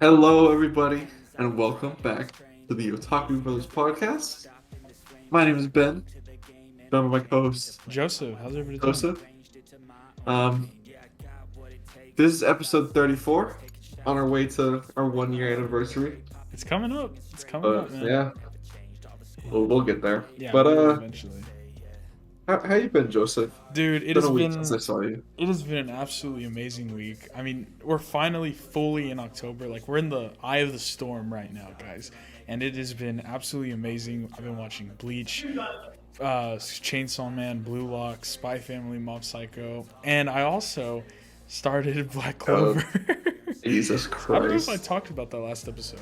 Hello, everybody, and welcome back to the Otaku Brothers podcast. My name is Ben, joined by my co-host Joseph, how's everybody doing? Joseph. Um, this is episode 34, on our way to our 1 year anniversary. It's coming up. It's coming But up, man. yeah, we'll get there. Yeah, But we will eventually. how you been, Joseph? Dude, It's been a week since I saw you. it has been an absolutely amazing week. I mean, we're finally fully in October. Like we're in the eye of the storm right now, guys. And it has been absolutely amazing. I've been watching Bleach, Chainsaw Man, Blue Lock, Spy Family, Mob Psycho, and I also started Black Oh, Clover. Jesus I don't know if I Christ! talked about that last episode,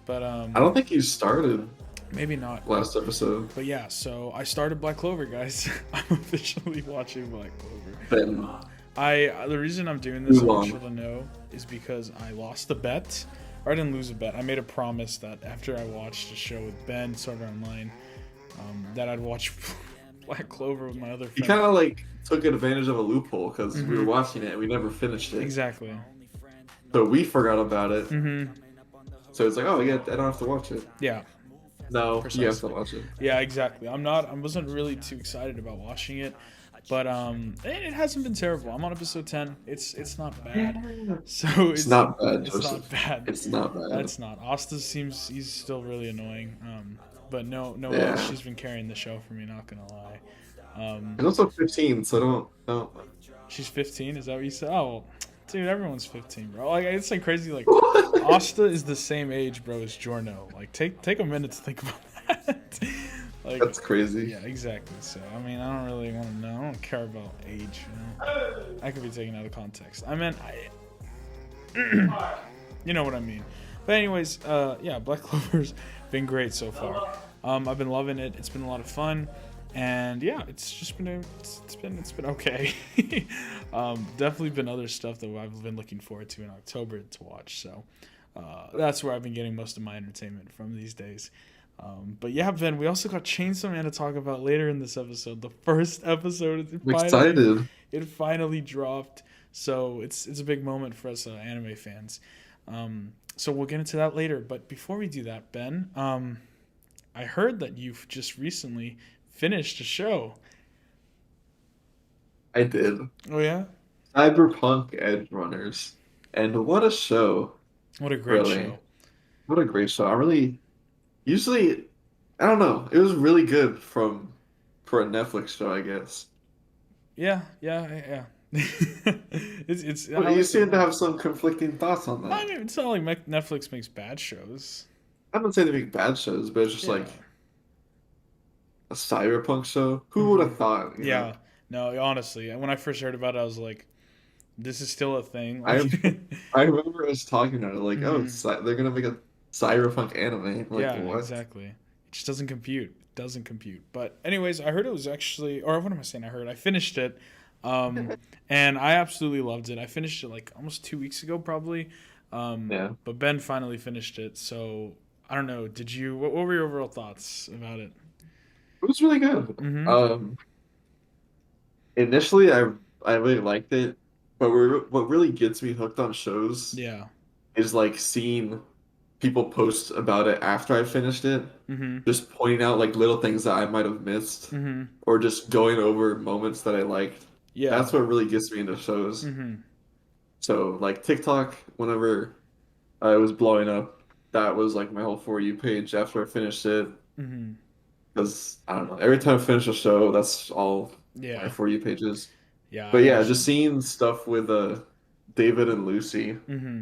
but I don't think you started maybe not. last episode. But yeah, so I started Black Clover, guys. I'm officially watching Black Clover. Been The reason I'm doing too this, I want you long. to know, is because I lost the bet. Or I didn't lose a bet. I made a promise that after I watched a show with Ben, Sword Art Online, that I'd watch Black Clover with my other You friend. kind of like took advantage of a loophole because we were Hmm. watching it and we never finished it. Exactly. So we forgot about it. Hmm. So it's like, oh yeah, I don't have to watch it. Yeah. No, you have to Precisely. watch it. Yeah, exactly. I wasn't really too excited about watching it, but it hasn't been terrible. I'm on episode 10. It's not bad. So It's not bad, it's not Joseph. bad. It's not bad. That's not. Asta seems he's still really annoying. But no else. Yeah. She's been carrying the show for me. Not gonna lie. It's also 15, so don't. She's 15. Is that what you said? Oh, well, dude, everyone's 15, bro. Like it's like crazy. Like What? Asta is the same age, bro, as Jorno. Like take a minute to think about that. Like That's crazy. yeah, exactly. So I mean, I don't really want to know. I don't care about age. You know, that could be taken out of context. I meant you know what I mean. But anyways, yeah, Black Clover's been great so far. I've been loving it. It's been a lot of fun, and yeah, it's just been it's been okay. Definitely been other stuff that I've been looking forward to in October to watch. So that's where I've been getting most of my entertainment from these days. But yeah, Ben, we also got Chainsaw Man to talk about later in this episode. The first episode, I'm excited. it finally dropped. So it's a big moment for us anime fans. So we'll get into that later. But before we do that, Ben, I heard that you've just recently finished a show. I did. Oh yeah, Cyberpunk Edge Runners. And what a show. what a great Really. show. What a great show. I really usually I don't know. It was really good for a Netflix show, I guess. Yeah. It's I But you like it a seem to lot. have some conflicting thoughts on I that. mean, it's not like Netflix makes bad shows. I wouldn't say they make bad shows, but it's just Yeah. like a cyberpunk show. Who would Hmm. have thought, you know? Yeah. No, honestly, when I first heard about it, I was like, "This is still a thing." I Like, I remember us talking about it, like, oh, hmm they're gonna make a cyberpunk anime. Like, yeah, what? exactly. It just doesn't compute. It doesn't compute. But anyways, I heard it was actually, or what am I saying? I heard I finished it, and I absolutely loved it. I finished it like almost 2 weeks ago, probably. Yeah, But Ben finally finished it, so I don't know. Did you? What were your overall thoughts about it? it was really good. Mm-hmm. Um, Initially, I really liked it, but what really gets me hooked on shows Yeah. is like seeing people post about it after I finished it, Mm-hmm. just pointing out like little things that I might have missed, Mm-hmm. or just going over moments that I liked. Yeah. That's what really gets me into shows. Mm-hmm. So like TikTok, whenever I was blowing up, that was like my whole For You page after I finished it. Mm-hmm. Because I don't know, every time I finish a show, that's all my Yeah. For You pages. Yeah. But I yeah, just understand. seeing stuff with David and Lucy, Mm-hmm.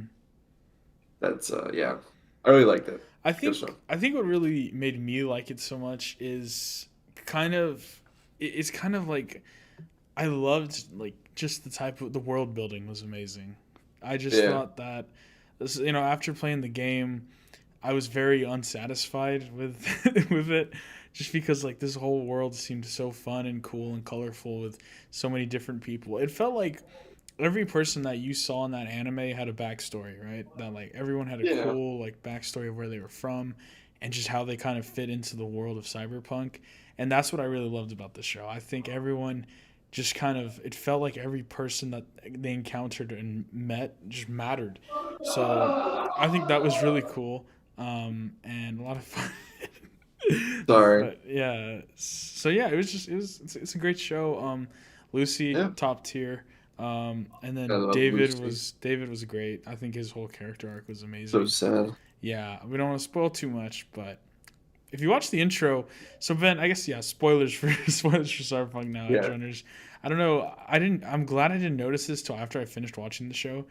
that's yeah, I really liked it. I Good think show. I think what really made me like it so much is kind of it's kind of like I loved like just the type of the world building was amazing. I just Yeah, thought that after playing the game I was very unsatisfied with with it just because like this whole world seemed so fun and cool and colorful with so many different people. It felt like every person that you saw in that anime had a backstory, right? That like everyone had a yeah, cool like backstory of where they were from and just how they kind of fit into the world of cyberpunk. And that's what I really loved about the show. I think everyone just kind of it felt like every person that they encountered and met just mattered. So I think that was really cool, and a lot of fun. Sorry. But yeah, so yeah, it's a great show. Lucy Yeah, top tier, and I then love Lucy. David was great. I think his whole character arc was So amazing. sad. Yeah, we don't want to spoil too much, but if you watch the intro, so Ben, I guess yeah, spoilers for spoilers for Cyberpunk Now Edge Yeah. Runners. I don't know. I didn't. I'm glad I didn't notice this till after I finished watching the show.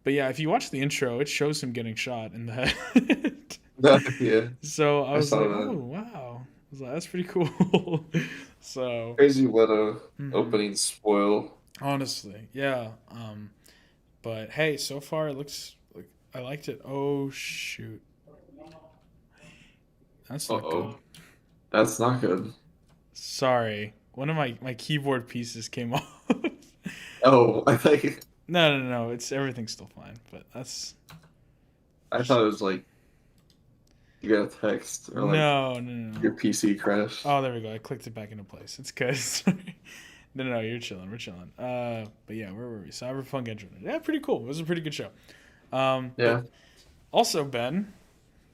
But yeah, if you watch the intro, it shows him getting shot in the head. Yeah, So I I was saw like, oh that. wow, I was like, that's pretty cool. So Crazy what a mhm. opening spoil. Honestly, yeah. But hey, so far it looks like I liked it. Oh shoot, that's Uh not good. oh, that's not good. Sorry, one of my keyboard pieces came off. Oh, I think No. It's everything's still fine, but that's I just thought it was like you got a text or like no. your PC crashed. Oh, there we go. I clicked it back into place. It's good. Sorry. No. You're chilling. We're chilling. But yeah, where were we? Cyberpunk Edge Runners. Yeah, pretty cool. It was a pretty good show. But Yeah. also Ben,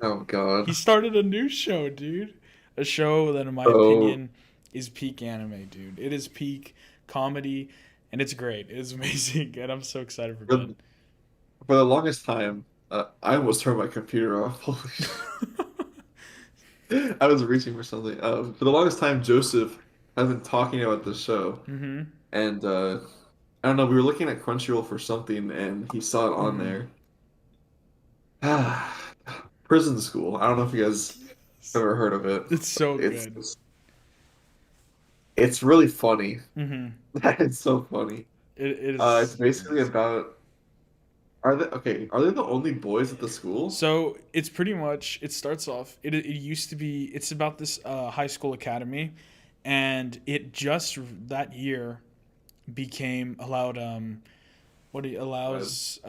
Oh he God. started a new show, dude. A show that, in my So opinion, is peak anime, dude. It is peak comedy, and it's great. It is amazing, and I'm so excited for Ben. for, for the longest time, I almost turned my computer off. Holy I was reaching for something. For the longest time, Joseph has been talking about the show, Mm-hmm. and I don't know. We were looking at Crunchyroll for something, and he saw it on Mm-hmm. there. Prison School. I don't know if you guys Yes. ever heard of it. It's so It's good. it's really funny. Mm-hmm. It's so funny. It It's is basically amazing. about are they okay? Are they the only boys at the school? So it's pretty much it starts off. It used to be. It's about this high school academy, and it just that year became allowed. What it Right. allows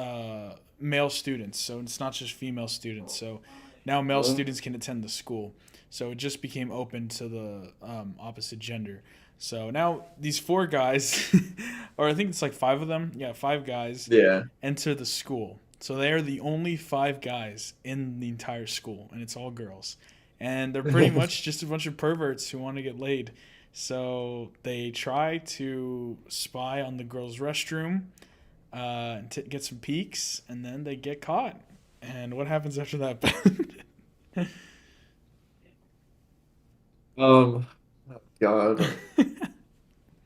male students. So it's not just female students. So now male students can attend the school. So it just became open to the opposite gender. So now these four guys, or I think it's like five of them. Yeah, five guys Yeah. enter the school. So they are the only five guys in the entire school, and it's all girls. And they're pretty much just a bunch of perverts who want to get laid. So they try to spy on the girls' restroom, get some peeks, and then they get caught. And what happens after that? Oh God.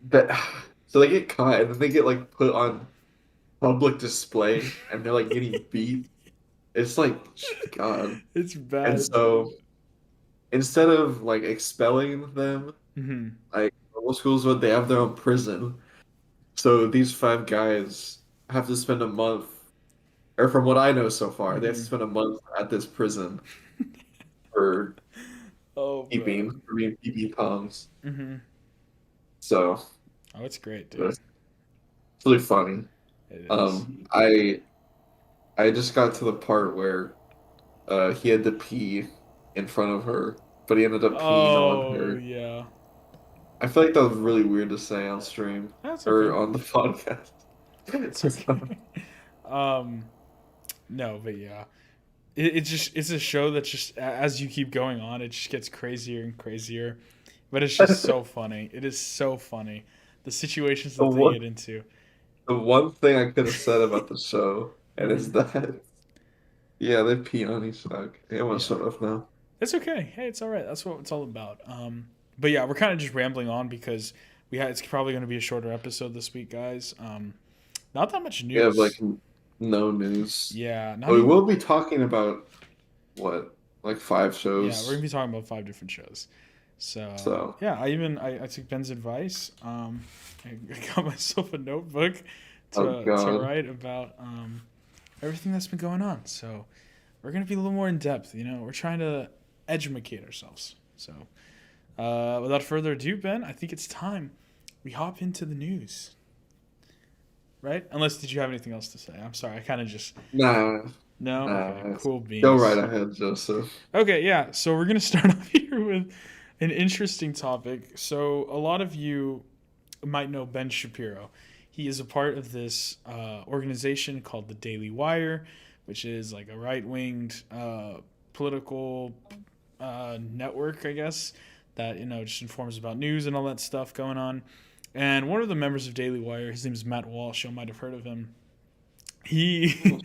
That so they get caught and then they get like put on public display and they're like getting beat. It's like God. It's And bad, so dude. instead of like expelling them, Hmm. like normal schools would, they have their own prison. So these five guys have to spend a month, or from what I know so far, they have to Hmm. spend a month at this prison for Oh, peeping, bro. for being pee toms. Hmm. So Oh, it's great, dude. it's really funny. It is. Um, I I just got to the part where he had to pee in front of her, but he ended up peeing on Oh, her. yeah. I feel like that was really weird to say on stream That's or okay. on the podcast. It's okay. um, no, but yeah. It's a show that just as you keep going on, it just gets crazier and crazier. But it's just so funny. It is so funny. The situations The that they one get into. the one thing I could have said about the show, and it's Hmm. that yeah, they pee on each other. Okay, I'm gonna Yeah. shut up now. It's okay. Hey, it's all right. That's what it's all about. But yeah, we're kind of just rambling on because it's probably going to be a shorter episode this week, guys. Not that much We have like news. no news, Yeah, but not we even. will be talking about what like five Yeah, we're gonna shows. be talking about five different shows. So So yeah, I took Ben's advice. I got myself a notebook oh to God. write about everything that's been going on. So we're gonna be a little more in depth. You know, we're trying to educate ourselves. So without further ado, Ben, I think it's time we hop into the news. Right? Unless did you have anything else to say? I'm sorry, I kind of just Nah, no. Okay, nah. cool Go right beans. ahead, Joseph. Okay, yeah. So we're gonna start off here with an interesting topic. So a lot of you might know Ben Shapiro. He is a part of this organization called the Daily Wire, which is like a right winged political network, I guess, that just informs about news and all that stuff going on. And one of the members of Daily Wire, his name is Matt Walsh. You might have heard of him. He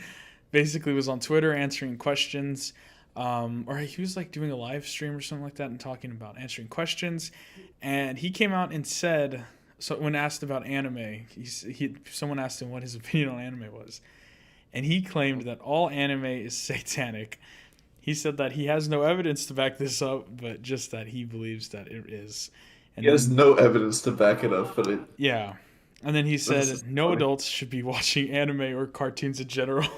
basically was on Twitter answering questions, or he was like doing a live stream or something like that and talking about answering questions. And he came out and said, so when asked about anime, someone asked him what his opinion on anime was, and he claimed that all anime is satanic. He said that he has no evidence to back this up, but just that he believes that it is. He And has then, no evidence to back it up, but yeah. And then he this said is no funny. adults should be watching anime or cartoons in general.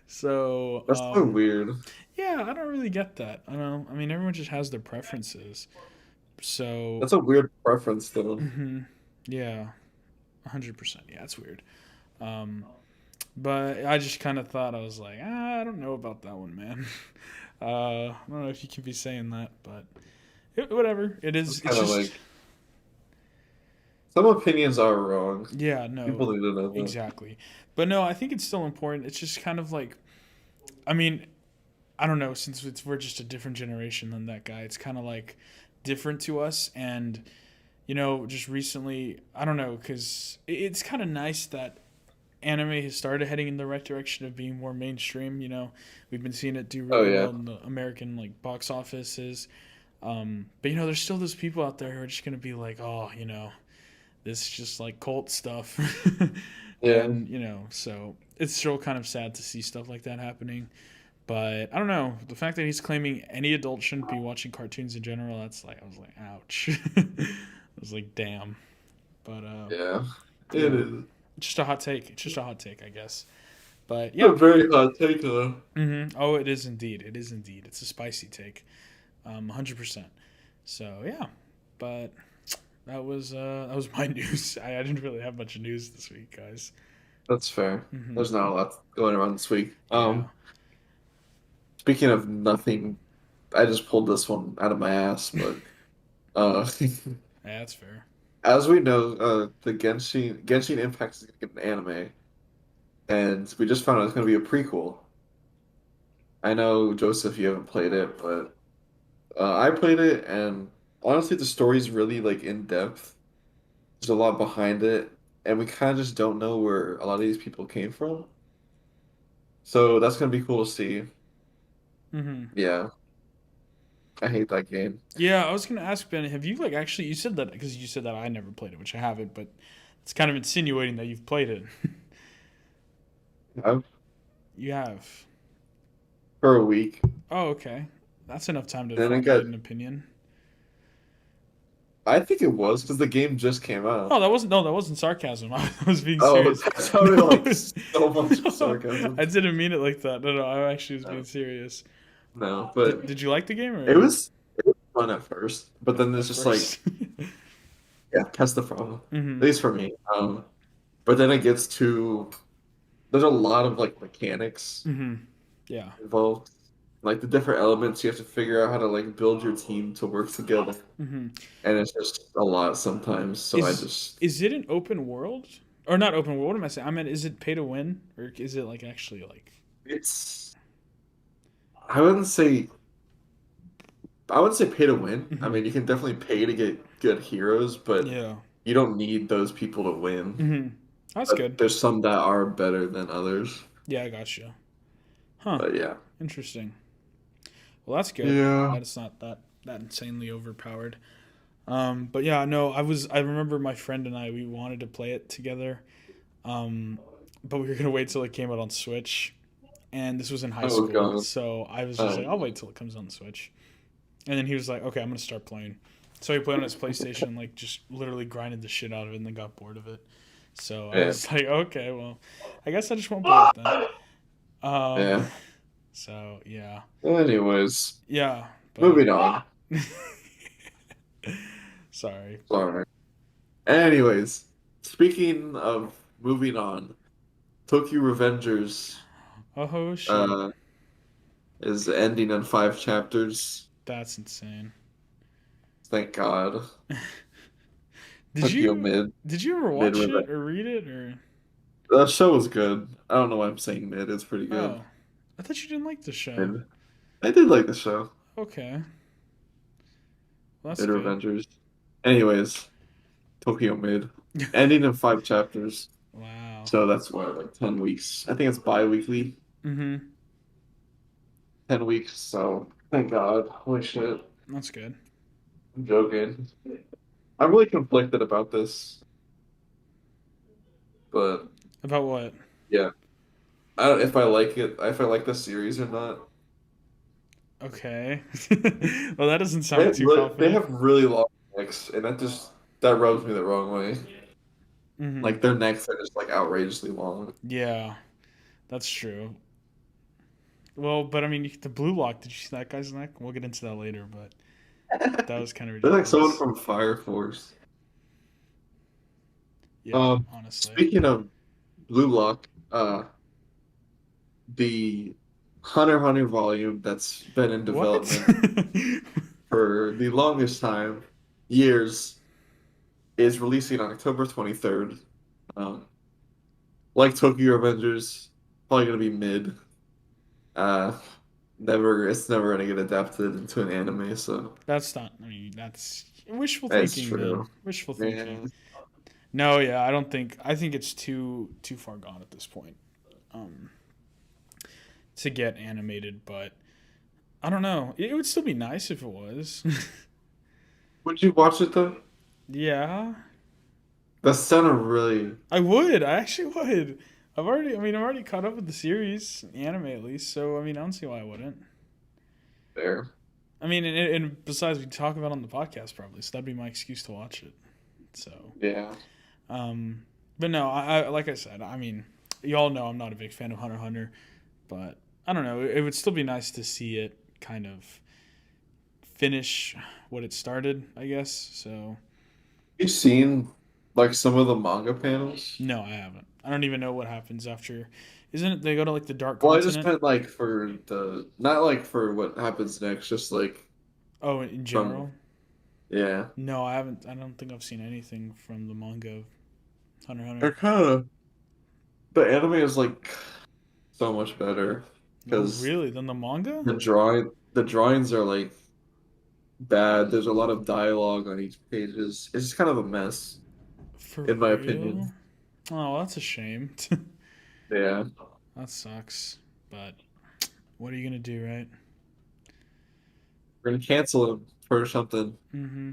So, That's so weird. yeah, I don't really get that. I don't know. I mean, everyone just has their preferences. So, That's a weird preference, though. yeah, 100%. Yeah, it's weird. Um, but I just kind of thought, I was like, I don't know about that one, man. I don't know if you can be saying that, but whatever. It It's is. It's kind of just, like some opinions are wrong. yeah, no, People need to know that. exactly. But no, I think it's still important. It's just kind of like, I mean, I don't know, since we're just a different generation than that guy, it's kind of like different to us. And, just recently, I don't know, because it's kind of nice that anime has started heading in the right direction of being more mainstream. We've been seeing it do Oh really well yeah, in the American like box offices. But there's still those people out there who are just gonna be like, oh, this is just like cult stuff, yeah. and so it's still kind of sad to see stuff like that happening. But I don't know, the fact that he's claiming any adult shouldn't be watching cartoons in general. That's like I was like, ouch. I was like, damn. But Yeah, it yeah, is. just a hot take. It's just a hot take, I guess. But A yeah. very hot take, though. Oh, it is indeed. It is indeed. It's a spicy take. 100%. So yeah, but that was my news. I didn't really have much news this week, guys. That's fair. Hmm. There's not a lot going around this week. Yeah, Speaking of nothing, I just pulled this one out of my ass, but uh, yeah, that's fair. as we know, the Genshin Impact is gonna get an anime, and we just found out it's gonna be a prequel. I know Joseph, you haven't played it, but I played it, and honestly, the story's really like in depth. There's a lot behind it, and we kind of just don't know where a lot of these people came from. So that's gonna be cool to see. Hmm. Yeah, I hate that game. Yeah, I was gonna ask Ben, have you like actually? You said that because you said that I never played it, which I haven't, but it's kind of insinuating that you've played it. I've, You have. for a week, Oh, okay. That's enough time to then it got. formulate an opinion. I think it was because the game just came Oh, out. that wasn't sarcasm. I was being Oh, serious. that sounded like so much No, sarcasm. I didn't mean it like that. No, I actually was being No, serious. no, Did, but did you like the game it or was fun at first, but then at it's just like, first? yeah, that's the problem. Hmm. At least for me. But then it gets to there's a lot of like mechanics Hmm. Yeah. involved, like the different elements you have to figure out how to like build your team to work together, Hmm. and it's just a lot sometimes. So I Is just is it an open world or not open world? What am I saying? I mean, is it pay to win or is it like actually like? it's I wouldn't say I wouldn't say pay to win. I Hmm. mean, you can definitely pay to get good heroes, but Yeah. you don't need those people to win. Hmm. That's But good. there's some that are better than others. Yeah, I got you. Huh. But yeah. Interesting. Well, that's good. Yeah. That it's not that insanely overpowered. But yeah, no, I remember my friend and we wanted to play it together. Um, but we were gonna wait till it came out on Switch, and this was in high Oh school, God. so I was just like, I'll Um, wait till it comes on the Switch. And then he was like, okay, I'm gonna start playing. So he played on his PlayStation, like just literally grinded the shit out of it, and then got bored of it. So I yeah. was like, okay, well, I guess I just won't play it then. Um, Yeah. so yeah, Anyways, yeah, but moving on. sorry. Sorry. Anyways, speaking of moving on, Tokyo Revengers Oh shit, uh is ending in 5 chapters. that's insane. Thank God. Did Tokyo you Mid, did you ever Mid watch Revenge. it or read it or? That show was good. I don't know why I'm saying mid. It's pretty good. Oh, I thought you didn't like the show. Mid. I did like the show, Okay, well, that's Mid good. Revengers. Anyways, Tokyo Mid, ending in 5 chapters. Wow. So that's what, like 10 weeks. I think it's bi-weekly, Mm-hmm. 10 weeks. So thank God. Holy shit. That's good. I'm joking. I'm really conflicted about this, but About what? yeah, I don't if I like it, if I like the series or not. Okay. Well, that doesn't sound too They confident. have really long necks, and that rubs me the wrong way. Mm-hmm. Like their necks are just like outrageously long. Yeah, that's true. Well, but I mean, the blue lock. Did you see that guy's neck? We'll get into that later, but that was kind of They're like someone ridiculous. from Fire Force. Yeah, honestly. Speaking of Blue Lock, the Hunter x Hunter volume that's been in What? development for the longest time, years, is releasing on October 23rd. Um, like Tokyo Avengers, probably gonna be mid. Uh, it's never gonna get adapted into an anime, so That's not. I mean, that's wishful that's thinking, true. Ben. Wishful thinking. Man, No, yeah, I don't think. I think it's too far gone at this point. Um, to get animated, but I don't know. It would still be nice if it was. would you watch it though? Yeah, That sounded really I would. I actually would. I've already. I mean, I'm already caught up with the series, the anime at least. So I mean, I don't see why I wouldn't. fair. I mean, and besides, we talk about it on the podcast probably, so that'd be my excuse to watch it. So, Yeah. um, but no, I like I said, I mean, y'all know I'm not a big fan of Hunter x Hunter, but I don't know. It would still be nice to see it kind of finish what it started, I guess. So, You seen like some of the manga panels? no, I haven't. I don't even know what happens after. Isn't it they go to like the dark Well, I just continent? meant like not like for what happens next, just like Oh, in from, general? yeah. No, I haven't. I don't think I've seen anything from the manga of Hunter x They're Hunter. kind of, the anime is like so much better Oh, because really? Then the manga? the drawings are like bad. There's a lot of dialogue on each pages. It's just kind of a mess, For in my real? opinion. Oh, that's a shame. Yeah. That sucks. But what are you gonna do, right? We're gonna cancel him for something. Mm-hmm.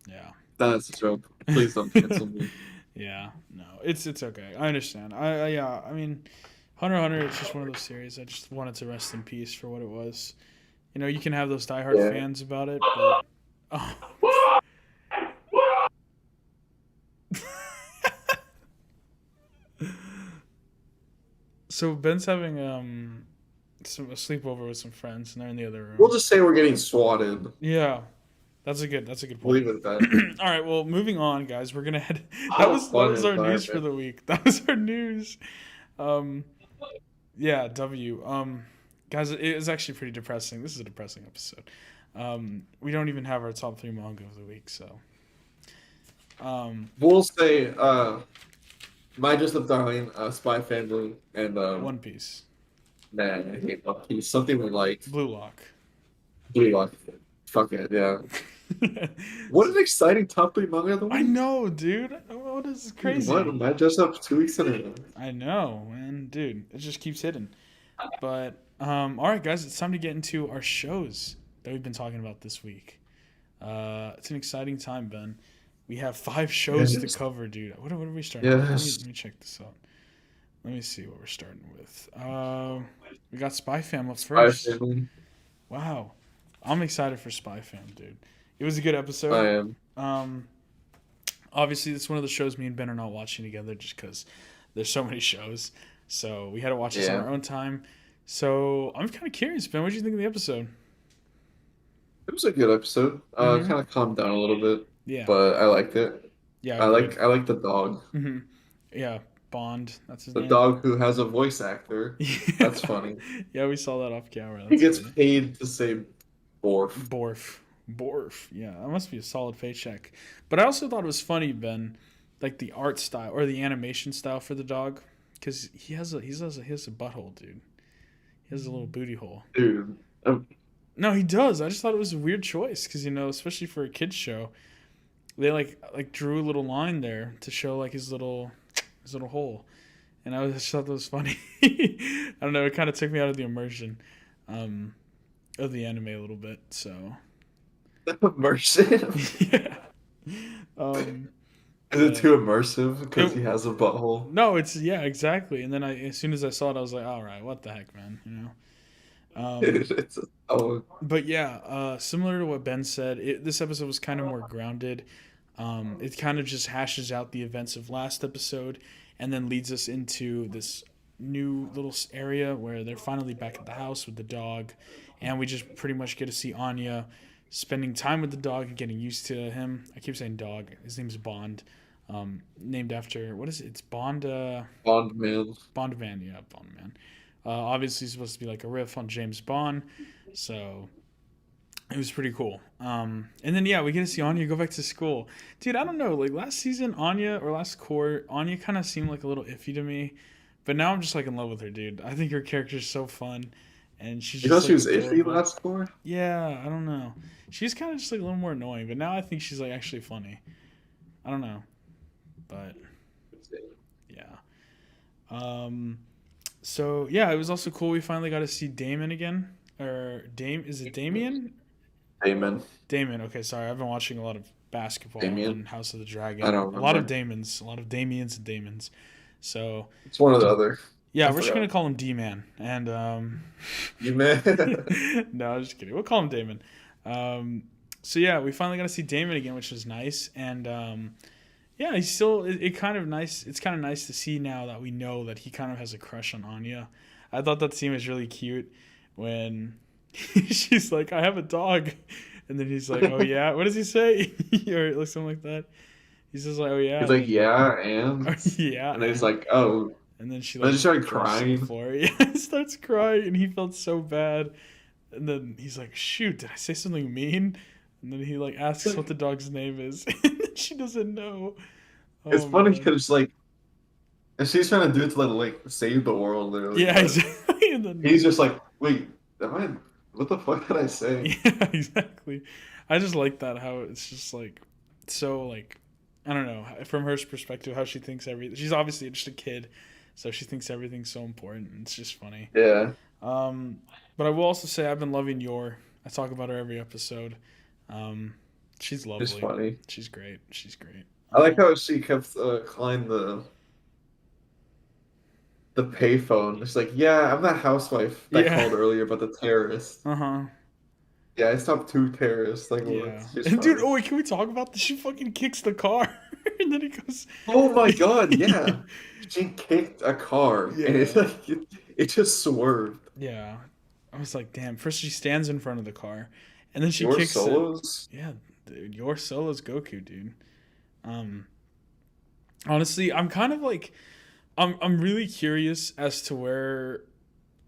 Yeah. That's a joke. Please don't cancel me. Yeah. No, it's okay. I understand. I yeah. I mean, Hunter x Hunter. It's just one of those series. I just wanted to rest in peace for what it was. You know, you can have those diehard Yeah. fans about it, but oh. So Ben's having a sleepover with some friends, and they're in the other We'll room. just say we're getting swatted. Yeah, that's a good We'll point. leave it at that. All right, well, moving on, guys. We're gonna head. That Fun was our news for environment. the week. That was our news. Um, yeah, W. Guys, it was actually pretty depressing. This is a depressing episode. We don't even have our top three manga of the week, so. We'll say my just left darling, Spy Family, and One Piece, man, I hate One Piece. Something we like. Blue Lock. Blue Lock. Fuck it, yeah. What an exciting top three manga of the I week. know, dude. What is crazy? What? Am I just up 2 weeks in a row? I know, man, dude. It just keeps hitting. But all right, guys, it's time to get into our shows that we've been talking about this week. It's an exciting time, Ben. We have 5 shows to Yes. cover, dude. What are we starting with? Yes. Let me check this out. Let me see what we're starting with. We got Spy Fam up Spy first. Family. Wow, I'm excited for Spy Fam, dude. It was a good episode. I am. Obviously, it's one of the shows me and Ben are not watching together just because there's so many shows. So we had to watch this on Yeah. our own time. So I'm kind of curious, Ben. What did you think of the episode? It was a good episode. Mm-hmm. Kind of calmed down a little bit, Yeah. but I liked it. Yeah, agreed. I like the dog. Mm-hmm. Yeah, Bond. That's his The name. dog who has a voice actor. That's Yeah. funny. Yeah, we saw that off camera. He That's gets funny. paid to say Borf. Borf. Borf. Yeah, that must be a solid paycheck. But I also thought it was funny, Ben, like the art style or the animation style for the dog, because he has a butthole, dude. He has a little booty hole. Dude. No, he does. I just thought it was a weird choice because especially for a kids show, they like drew a little line there to show like his little hole, and I just thought that was funny. I don't know. It kind of took me out of the immersion of the anime a little bit. So Immersive. yeah. Um, Is it but too immersive because he it, has a butthole? no, it's yeah, exactly. And then as soon as I saw it, I was like, all right, what the heck, man, It's oh, But yeah, similar to what Ben said, this episode was kind of more grounded. It kind of just hashes out the events of last episode, and then leads us into this new little area where they're finally back at the house with the dog, and we just pretty much get to see Anya spending time with the dog and getting used to him. I keep saying dog. His name's Bond, named after what is it? It's Bond. Bond man. Bond Van. Yeah, Bond Man. Obviously, it's supposed to be like a riff on James Bond, so it was pretty cool. And then yeah, we get to see Anya go back to school. Dude, I don't know. Like last season, last core, Anya kind of seemed like a little iffy to me, but now I'm just like in love with her, dude. I think her character's so fun, and she's You know just she like was iffy adorable. last score? Yeah, I don't know. She's kind of just like a little more annoying, but now I think she's like actually funny. I don't know, but yeah. So yeah, it was also cool. We finally got to see Damon again, or Dame. Is it Damien? Damon. Damon. Okay, sorry. I've been watching a lot of basketball Damien? and House of the I Dragon. don't A lot of remember. Damons, a lot of Damians and Damons. So It's one or the other. yeah, I we're just gonna forgot. call him D-Man. And You man. no, I'm just kidding. We'll call him Damon. So yeah, we finally got to see Damon again, which was nice. And yeah, he's still it kind of nice. It's kind of nice to see now that we know that he kind of has a crush on Anya. I thought that scene was really cute when she's like, "I have a dog," and then he's like, "Oh yeah." What does he say? Or like something like that. He says like, "Oh yeah," He's and like, then yeah, oh, and yeah, and then he's like, oh, and then she and then like she started drops to the crying. floor. Yeah, he starts crying, and he felt so bad. And then he's like, "Shoot, did I say something mean?" And then he like asks what the dog's name is, and then she doesn't know. It's Oh funny man. because like, and she's trying to do it to like save the world, literally, Yeah, but exactly. And then he's just like, wait, am I? What the fuck did I say? yeah, exactly. I just like that how it's just like so like I don't know from her perspective how she thinks everything. She's obviously just a kid, so she thinks everything's so important. It's just funny. Yeah, Um, but I will also say I've been loving Yor. I talk about her every episode. Um, she's it's lovely. funny. She's great. She's great. I like how she kept calling the payphone. It's like, yeah, I'm that housewife that Yeah. called earlier, but the terrorist. Uh huh. Yeah, I stopped two terrorists. Like, what? Yeah. She's And dude, funny. oh wait, can we talk about this? She fucking kicks the car, and then he goes. Oh my God, yeah. She kicked a car and Yeah. it's like it just swerved. Yeah. I was like, damn. First she stands in front of the car, and then she Your kicks it. solos? Yeah, dude. Your solo's Goku, dude. Um, honestly, I'm kind of like, I'm really curious as to where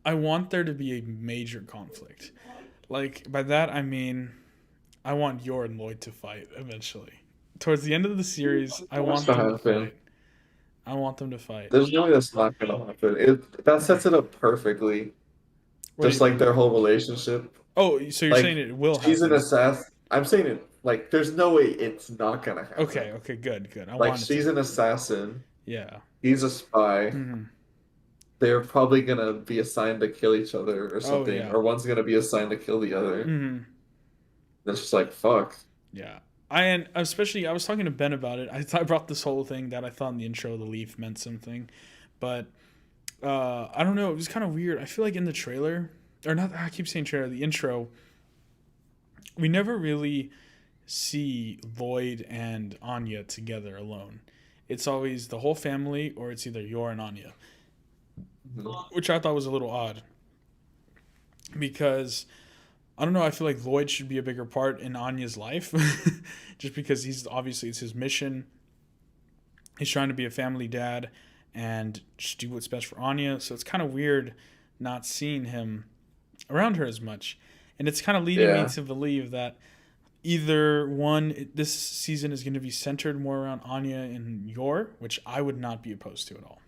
I want there to be a major conflict. Like by that I mean, I want Yor and Lloyd to fight eventually. Towards the end of the series, I What's want to them to happen? fight. I want them to fight. There's no way that's not gonna happen. That sets it up perfectly. What do you Just like mean? their whole relationship. Oh, so you're saying Like it will she's an happen? assassin. I'm saying it like there's no way it's not gonna happen. Okay, okay, good, good. I Like want it she's to. an assassin. Yeah. He's a spy. Hmm. They're probably gonna be assigned to kill each other or Oh something, yeah. or one's gonna be assigned to kill the other. Hmm. It's just like fuck. Yeah. And especially I was talking to Ben about it. I brought this whole thing that I thought in the intro the leaf meant something, but I don't know. It was kind of weird. I feel like in the trailer, or not. I keep saying trailer. The intro, we never really see Lloyd and Anya together alone. It's always the whole family, or it's either Yor and Anya, which I thought was a little odd because I don't know. I feel like Lloyd should be a bigger part in Anya's life, just because he's obviously it's his mission. He's trying to be a family dad and just do what's best for Anya. So it's kind of weird not seeing him around her as much, and it's kind of leading me Yeah. to believe that either one, this season is going to be centered more around Anya and Yor, which I would not be opposed to at all.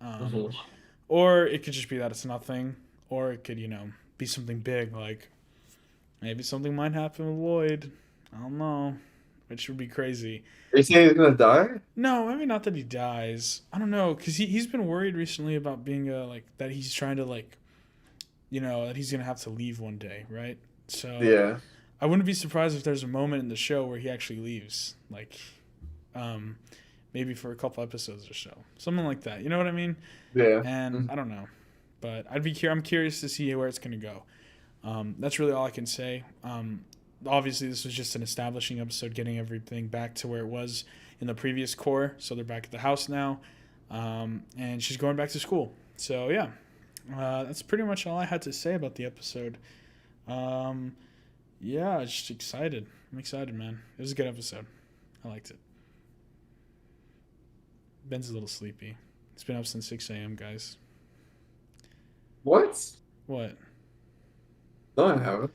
Mhm. Or it could just be that it's nothing, or it could, be something big, like maybe something might happen with Lloyd. I don't know, which would be crazy. Are you saying he's gonna die? No, maybe not that he dies. I don't know, because he's been worried recently about being that he's trying to, that he's going to have to leave one day, right? So Yeah. I wouldn't be surprised if there's a moment in the show where he actually leaves, um, maybe for a couple episodes or so, something like that. You know what I mean? Yeah. And Mm. I don't know, but I'm curious to see where it's going to go. That's really all I can say. Obviously, this was just an establishing episode, getting everything back to where it was in the previous core. So they're back at the house now, and she's going back to school. So yeah, that's pretty much all I had to say about the episode. Um, yeah, just excited. I'm excited, man. It was a good episode. I liked it. Ben's a little sleepy. It's been up since 6 a.m., guys. What? What? No, I haven't.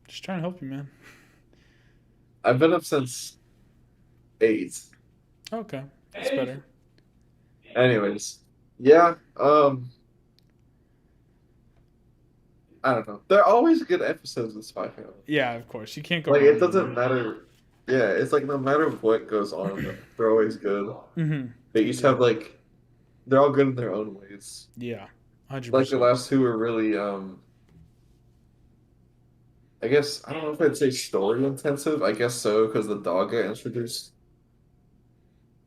Just trying to help you, man. I've been up since 8. Okay, that's better. Anyways, yeah. I don't know. They're always good episodes of Spy Family. Yeah, of course. You can't go Like wrong it with doesn't them. matter. Yeah, it's like no matter what goes on in them, they're always good. Mm-hmm. They each have like they're all good in their own ways. Yeah, Like the 100%. last two were really I guess I don't know if I'd say story intensive. I guess so because the dog got introduced.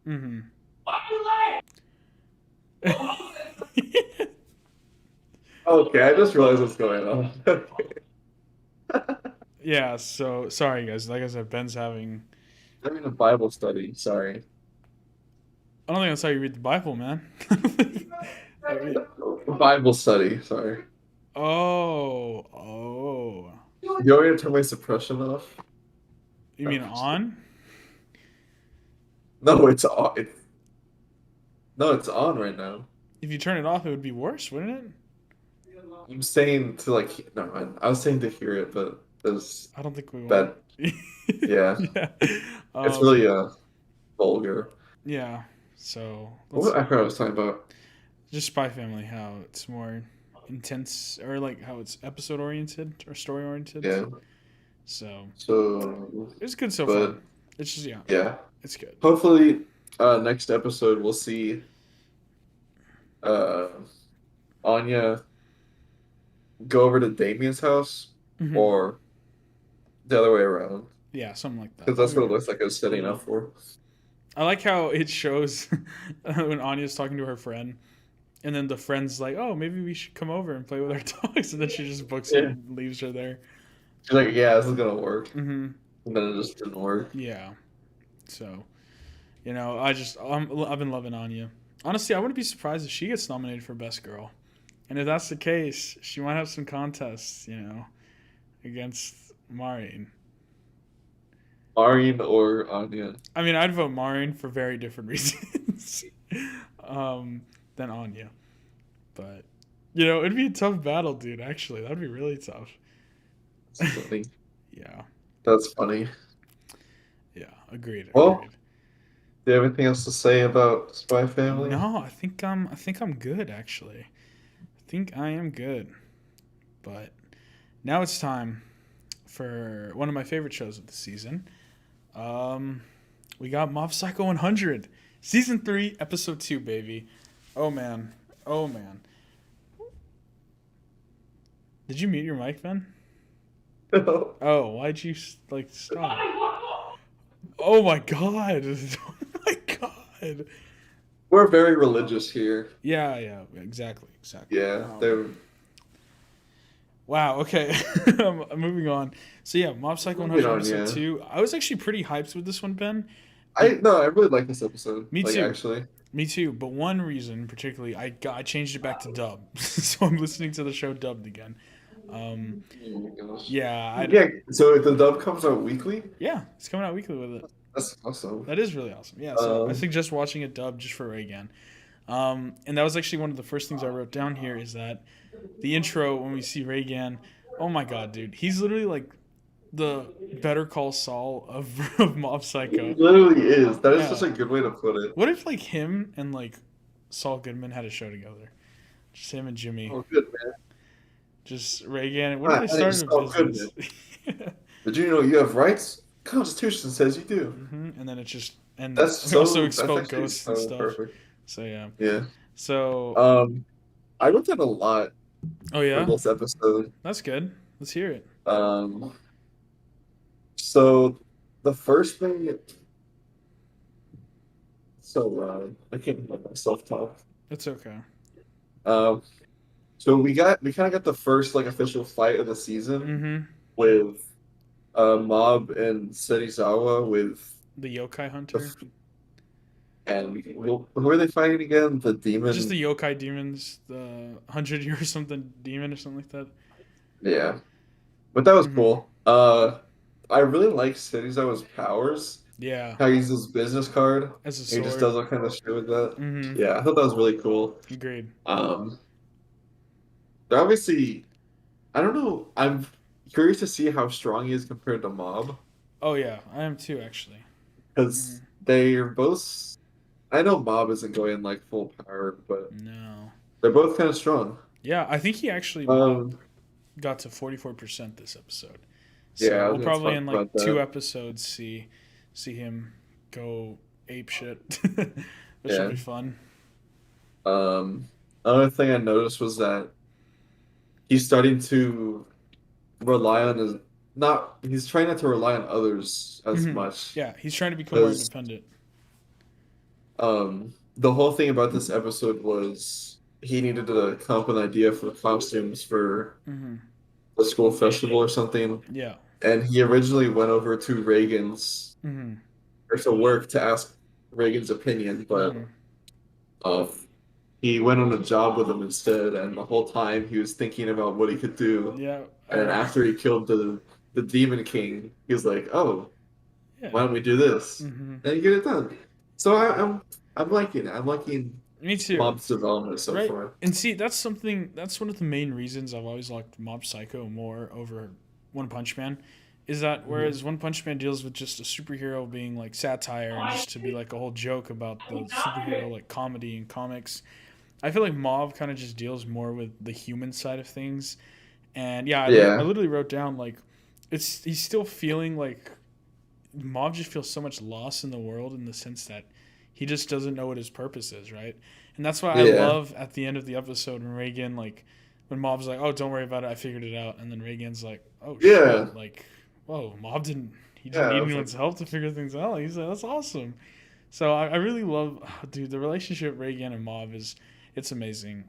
Mm-hmm. Okay, I just realized what's going on. Yeah, so sorry guys. Like I said, Ben's having. I'm in a Bible study. Sorry. I don't think that's how you read the Bible, man. I mean, Bible study. Sorry. oh. You want me to turn my suppression off? You mean on? No, it's on. No, it's on right now. If you turn it off, it would be worse, wouldn't it? I'm saying to like no, I was saying to hear it, but there's I don't think we want. bad. Yeah, Yeah. it's Um. really vulgar. Yeah. So let's What I forgot what I was talking about. just Spy Family. How it's more intense, or like how it's episode oriented or story oriented. Yeah. So So, it's good so far. but It's just yeah. it's good. Hopefully, next episode we'll see uh Anya go over to Damien's house Hmm. or the other way around Yeah, something like that. because that's what it looks like it's setting up for. I like how it shows when Anya's talking to her friend, and then the friend's like, "Oh, maybe we should come over and play with our dogs," and then she just books it Yeah. and leaves her there. She's like, yeah, this is gonna work, Hmm. and then it just didn't work. Yeah. So, I've been loving Anya. Honestly, I wouldn't be surprised if she gets nominated for Best Girl, and if that's the case, she might have some contests, against Maureen. Maureen or Anya. I mean, I'd vote Maureen for very different reasons than Anya. But, it'd be a tough battle, dude, actually. That'd be really tough. That's funny. Yeah. That's funny. Yeah. Agreed. Well, Agreed. do you have anything else to say about Spy Family? No, I think I'm good, actually. I think I am good. But now it's time for one of my favorite shows of the season. We got Mob Psycho 100, season 3, episode 2, baby. Oh man, oh man. Did you mute your mic, Ben? Oh, why'd you stop? Oh my god! Oh my god! We're very religious here. Yeah, exactly. Yeah, they're Wow. Okay. I'm moving on. So yeah, Mob Psycho 100 episode 2. I was actually pretty hyped with this one, Ben. I really like this episode. Me Like too. actually. Me too. But one reason, particularly, I changed it back to dub, so I'm listening to the show dubbed again. Oh my gosh. Yeah, Yeah, so the dub comes out weekly? yeah, it's coming out weekly with it. That's awesome. That is really awesome. Yeah, so I Um, suggest watching it dubbed just for again. And that was actually one of the first things I wrote down here is that the intro when we see Reagan, oh my god, dude, he's literally like the Better Call Saul of, of Mob Psycho. It literally is. That is such Yeah. a good way to put it. What if like him and like Saul Goodman had a show together? Just him and Jimmy. Oh, good man. Just Reagan. What if Hi, they my name's started a Saul Goodman. business? Did you know you have rights? Constitution says you do. And then it just and That's we also so. That's expel actually ghosts and so stuff. perfect. So yeah. Yeah. So Um, I wrote down a lot oh for yeah, this episode. that's good. Let's hear it. Um, so the first thing. So I can't let myself talk. It's okay. Um, so we kind of got the first like official fight of the season Mm-hmm. with Mob and Serizawa with The yokai the hunter. and who are they fighting again? The Just demon. the yokai demons, the 100 year or something demon or something like that. Yeah, but that was Mm-hmm. cool. I really like Serizawa's powers. Yeah, How he uses his business card. as a He just does sword. all kind of shit with that. Mm-hmm. Yeah, I thought that was really cool. Agreed. Um, they're obviously, I don't know. I'm curious to see how strong he is compared to Mob Oh yeah, I am too actually. because Mm-hmm. they're both. I know Mob isn't going like full power, but No. they're both kind of strong. Yeah, I think he actually mob Um, got to 44% this episode. yeah, So I we'll was gonna probably talk in about like two that. episodes see him go ape shit, which should Yeah. be fun. Um, Another thing I noticed was that he's starting to rely on his not. He's trying not to rely on others as much Yeah, he's trying to become more because independent. the whole thing about this episode was he needed to come up with an idea for costumes for Hmm. the school festival or something, Yeah. and he originally went over to Reagan's Hmm. or to work to ask Reagan's opinion, but Hmm. um, he went on a job with him instead, and the whole time he was thinking about what he could do. Yeah. And then after he killed the Demon King, he was like, "Oh, Yeah. why don't we do this?" Hmm. And you get it done. So I'm liking it. I'm liking Me too. Mob's development so Right. far. And see, that's something. That's one of the main reasons I've always liked Mob Psycho more over One Punch Man. Is that Mhm. whereas One Punch Man deals with just a superhero being like satire and just to be like a whole joke about the superhero like comedy and comics, I feel like Mob kind of just deals more with the human side of things. And yeah, I Yeah, literally wrote down like it's he's still feeling like Mob just feels so much loss in the world in the sense that he just doesn't know what his purpose is, right? And that's why I yeah, love at the end of the episode when Reagan like when Mob's like, "Oh, don't worry about it, I figured it out," and then Reagan's like, "Oh yeah, shit!" Like, whoa, Mob didn't he yeah. didn't need I was like, anyone's help to figure things out. He's like, "That's awesome." So I really love, dude, the relationship Reagan and Mob is it's amazing.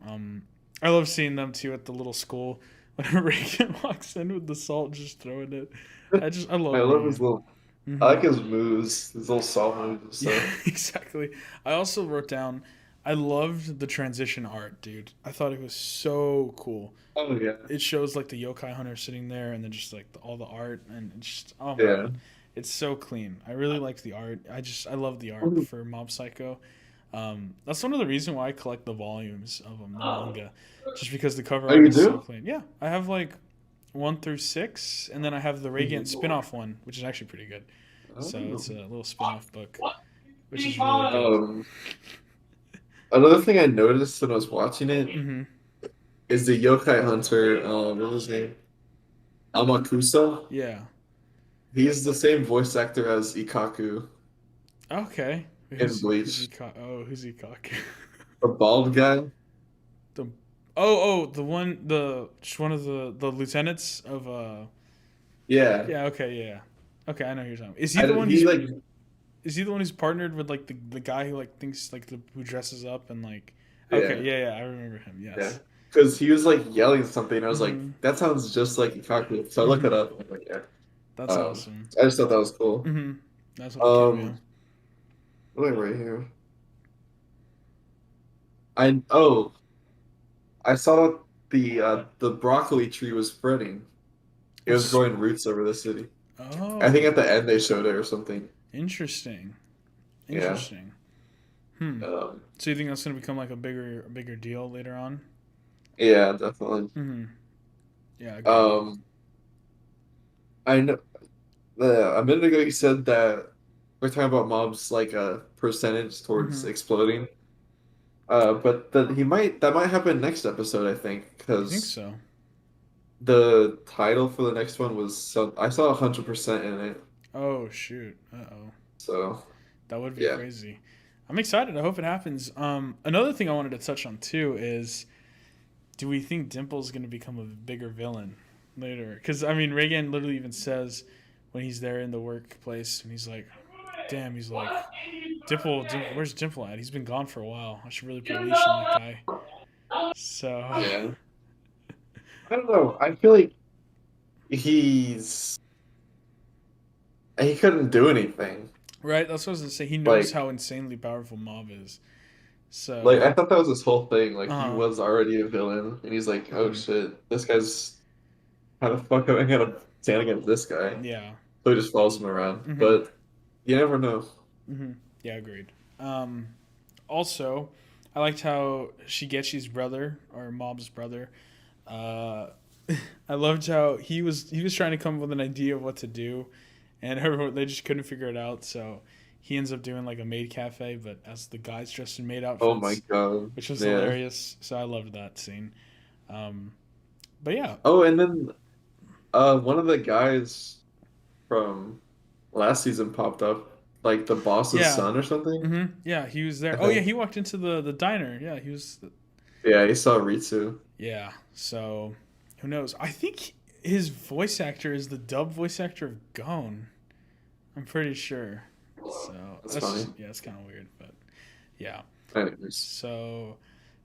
I love seeing them too at the little school when Reagan walks in with the salt, just throwing it. I I love love his Reagan. little. I Hmm. like his moves, his little soft moves and Yeah, stuff. exactly. I also wrote down I loved the transition art, dude. I thought it was so cool. Oh yeah, It shows like the yokai hunter sitting there and then just like all the art and it's just oh my yeah. god. It's so clean. I really liked the art. I love the art for Mob Psycho. That's one of the reasons why I collect the volumes of the manga, just because the cover Oh, art you is so do? clean. Yeah, I have like 1 through 6, and then I have the Radiant spin-off one, which is actually pretty good. So it's a Oh. little spin-off book, which is really good. Another thing I noticed when I was watching it Hmm. is the yokai hunter. What was his name? Amakusa. Yeah. He's the same voice actor as Ikaku Okay. in Who's he? Bleach. Who's he? Cock? The bald guy. the the one just one of the lieutenants of Yeah. yeah, okay, yeah. Okay, I know who you're talking about. Is he the one He who's like is he the one who's partnered with like the guy who like thinks like who dresses up and like okay, yeah, yeah, I remember him. yeah. Yes. Because he was like yelling something. I was like, Mhm. that sounds just like Ikaku. So I looked it Mhm. up. I'm like, yeah. That's awesome. I just thought that was cool. Mhm. That's a little cameo. Um, what am I right here? I saw the broccoli tree was spreading. It was What's growing roots over the city. I think oh, at the end they showed it or something. interesting. Yeah. Interesting. Hmm. Um, So you think that's gonna become like a bigger deal later on? yeah, definitely. Mhm. Yeah, agreed. Um, I know A minute ago you said that we're talking about mobs like a percentage towards Mm-hmm. exploding. But that might happen next episode, I think, You think because so? the title for the next one was I saw 100% in it. Oh shoot. Uh oh. So That would be yeah. crazy. I'm excited. I hope it happens. Another thing I wanted to touch on too is, do we think Dimple's going to become a bigger villain later? Because I mean, Reagan literally even says when he's there in the workplace, and he's like, "Damn," he's like, Dimple, where's Dimple at? He's been gone for a while. I should really put a leash on that guy." So, Yeah. I don't know. I feel like he's he couldn't do anything. right, that's what I was gonna say. He knows Like how insanely powerful Mob is. I So, thought that was his whole thing. Like he uh, was already a villain, and he's like, oh hmm shit, this guy's how the fuck am I gonna stand against this guy? yeah, So he just follows him around. hmm But you never know. hmm yeah, agreed. Also, I liked how Shigechi's brother or Mob's brother. Uh, I loved how he was trying to come up with an idea of what to do, and everyone they just couldn't figure it out. So he ends up doing like a maid cafe, but as the guys dressed in maid Oh my outfits, God. which was Yeah. hilarious. So I loved that scene. Um, but yeah, Oh, and then one of the guys from last season popped up, like the boss's yeah, son or something, yeah, he was there. I Oh yeah, think. he walked into the diner. Yeah, he was. Yeah, he saw Ritsu. Yeah, so who knows? I think his voice actor is the dub voice actor of Gone. I'm pretty sure. So That's that's funny. just yeah, it's kind of weird, but yeah. Anyways. So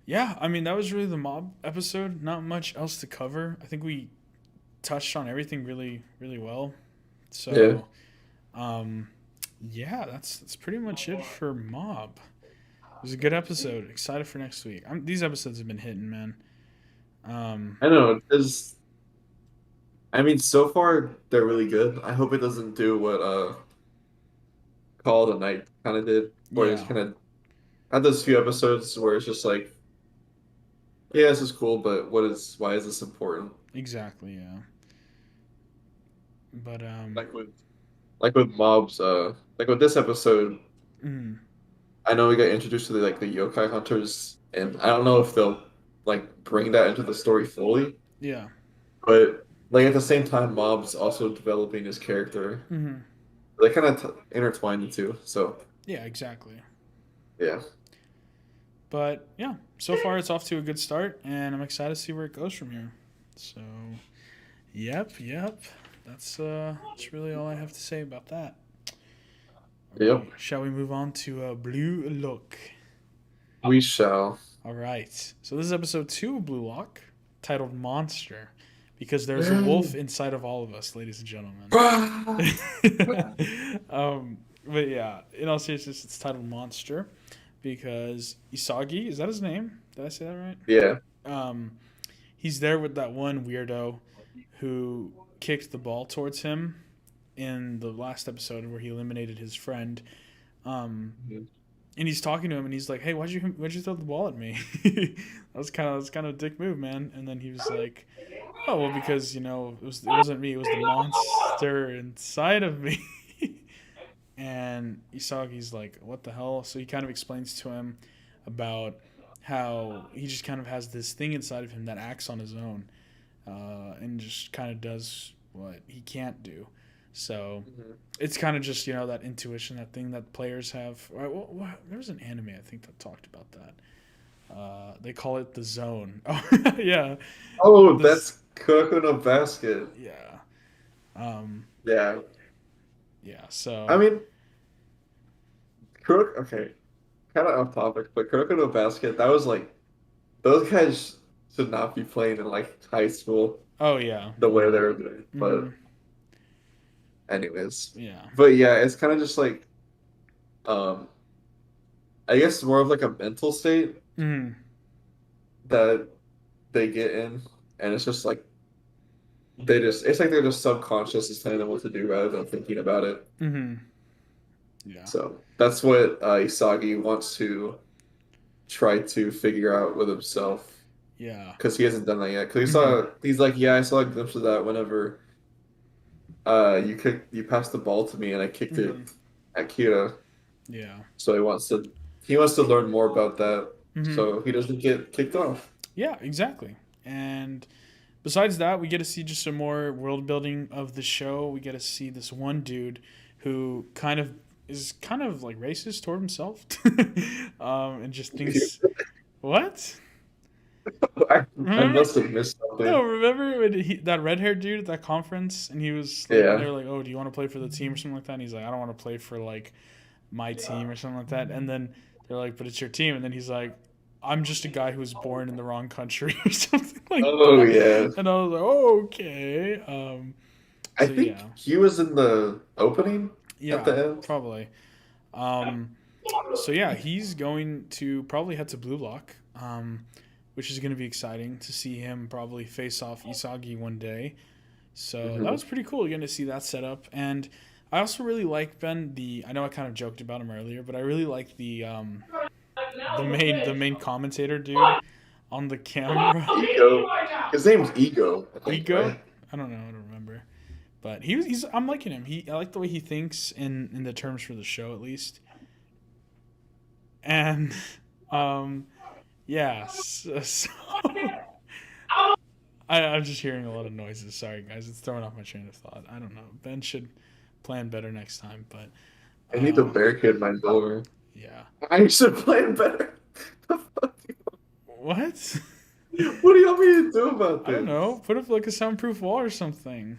yeah, I mean that was really the mob episode. Not much else to cover. I think we touched on everything really really well. Yeah. So um, yeah, that's pretty much it for mob. It was a good episode. Excited for next week. These episodes have been hitting, man. Um, I know. I mean, so far they're really good. I hope it doesn't do what Call of the Night kind of did, where it's yeah, kind of had those few episodes where it's just like, yeah, this is cool, but why is this important? exactly. Yeah, but Like with like with mobs, like with this episode, mm, I know we got introduced to the yokai hunters, and I don't know if they'll like bring that into the story fully, yeah, but like at the same time, mobs also developing his character. hmm They kind of intertwine the two, so yeah, exactly. yeah. But yeah, so far it's off to a good start, and I'm excited to see where it goes from here. So, yep. That's really all I have to say about that. All right, Yep, shall we move on to Blue Look? we shall. All right, so this is episode 2 of Blue Lock, titled Monster, because there's a wolf inside of all of us, ladies and gentlemen. um, but yeah, in all seriousness, it's titled Monster because Isagi, is that his name? Did I say that right? Yeah. Um, he's there with that one weirdo who kicked the ball towards him in the last episode where he eliminated his friend. Um, Mhm. and he's talking to him, and he's like, "Hey, why'd you throw the ball at me?" That was kind of a dick move, man. And then he was like, "Oh well, because it wasn't me, it was the monster inside of me." And Isagi's like, "What the hell?" So he kind of explains to him about how he just kind of has this thing inside of him that acts on his own, and just kind of does what he can't do. So Mhm. it's kind of just that intuition, that thing that players have. Well, there was an anime I think that talked about that. They call it the zone. Oh yeah, Oh, this that's Coco no Basket. yeah, um, Yeah. yeah. I So mean, Crook, okay, kind of off topic, but Coco no Basket, that was like, those guys should not be playing in like high school oh yeah, the way they were doing. hmm But, anyways. yeah, But yeah, it's kind of just like, um, I guess more of like a mental state hmm that they get in. And it's just like, it's like they're just subconscious is telling them what to do rather than thinking about it. hmm yeah, So that's what Isagi wants to try to figure out with himself yeah, because he hasn't done that yet. Because hmm he's like, yeah, I saw a glimpse of that whenever you passed the ball to me and I kicked it Hmm. at Kira. Yeah. So he wants to learn more about that Hmm. so he doesn't get kicked off. Yeah, exactly. And besides that, we get to see just some more world building of the show. We get to see this one dude who kind of like racist toward himself, and just thinks, "What? I Remember? must have missed No, something. remember when that red haired dude at that conference, and he was like, and they Yeah. were like, "Oh, do you want to play for the team or something like that?" And he's like, "I don't want to play for like my team or something like that." And then they're like, "But it's your team," and then he's like, "I'm just a guy who was born in the wrong country or something like Oh that." yeah. And I was like, "Oh, okay." I So think yeah, he was in the opening at yeah, the end. probably. Um, so yeah, he's going to probably head to Blue Lock, which is going to be exciting to see him probably face off Isagi one day. So that Hmm. was pretty cool getting to see that setup. And I also really like Ben. I know I kind of joked about him earlier, but I really like the main commentator dude on the camera. Ego. His name's Ego, I think, Ego. right? I don't know. I don't remember. But he's I'm liking him. I like the way he thinks in the terms for the show at least. And um yeah, so I'm just hearing a lot of noises. Sorry guys, it's throwing off my train of thought. I don't know. Ben should plan better next time, but I need to um barricade my door. yeah. I should plan better. What? What do you want me to do about I don't know. this? Put up like a soundproof wall or something.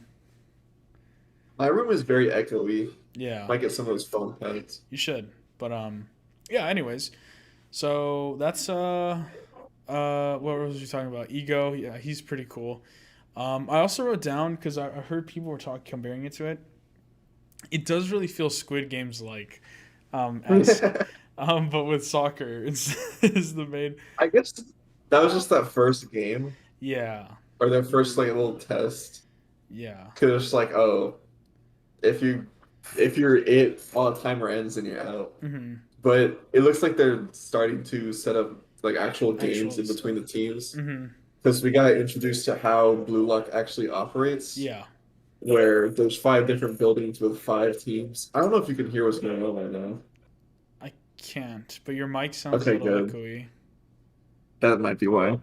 My room is very echoey. Yeah, Might get some of those phone pads. you should. But yeah, anyways. So that's what was we talking about? Ego. Yeah, he's pretty cool. I also wrote down because I heard people were talking comparing it to it. It does really feel Squid Games like, esque, but with soccer is the main. I guess that was just that first game Yeah, or that first like little test. yeah. Because it's like, oh, if you if you're it while the timer ends, then you're out. Mm-hmm. But it looks like they're starting to set up like actual games Actual in between stuff. the teams. Mm-hmm. Because we got introduced to how Blue Lock actually operates, Yeah, where there's five different buildings with five teams. I don't know if you can hear what's going on right now. I can't. But your mic sounds a Okay, little good. echoey. That might be why.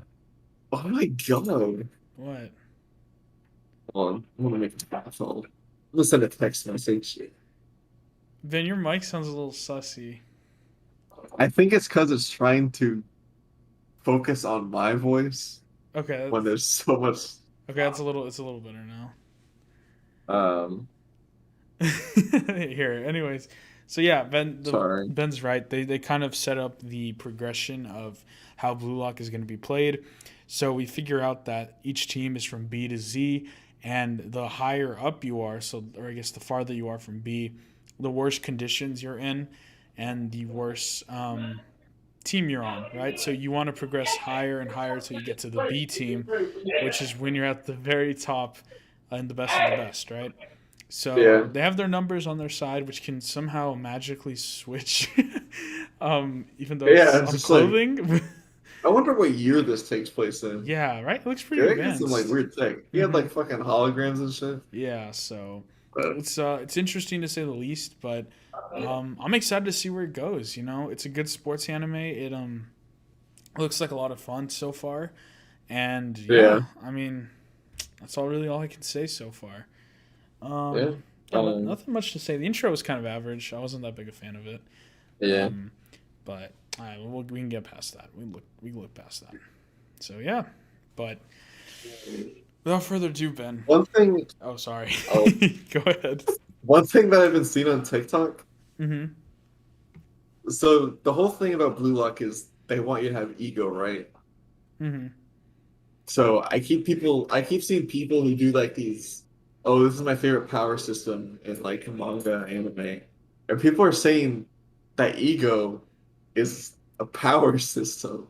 Oh my god. What? Hold on. I'm gonna make a phone. I'm gonna send a text message. Ben, your mic sounds a little sussy. I think it's because it's trying to focus on my voice Okay, when there's so much. that's a little. It's a little better now. Um, Here, anyways. So yeah, sorry. Ben's right. They kind of set up the progression of how Blue Lock is going to be played. So we figure out that each team is from B to Z, and the higher up you are, so or I guess the farther you are from B, the worse conditions you're in, and the worse team you're on. Right. So you want to progress higher and higher till you get to the B team, which is when you're at the very top and the best of the best. Right. So Yeah. they have their numbers on their side, which can somehow magically switch, even though Yeah, it's it's on just like clothing. I wonder what year this takes place in. Yeah, right. It looks pretty They got some like advanced. weird tech. He had Hmm. like fucking holograms and shit. Yeah, so But it's interesting to say the least, but I'm excited to see where it goes. You know, it's a good sports anime. It looks like a lot of fun so far, and yeah, yeah, I mean, that's all I can say so far. yeah, Yeah, nothing much to say. The intro was kind of average. I wasn't that big a fan of it. yeah. Um, but we can get past that. We can look past that. So yeah, but without further ado, Ben. One thing. Oh, sorry. Oh, Go ahead. one thing that I've been seeing on TikTok. Mm-hmm. So the whole thing about Blue Lock is they want you to have ego, right? Mm-hmm. So I keep seeing people who do like these. Oh, this is my favorite power system in like manga, anime, and people are saying that ego is a power system,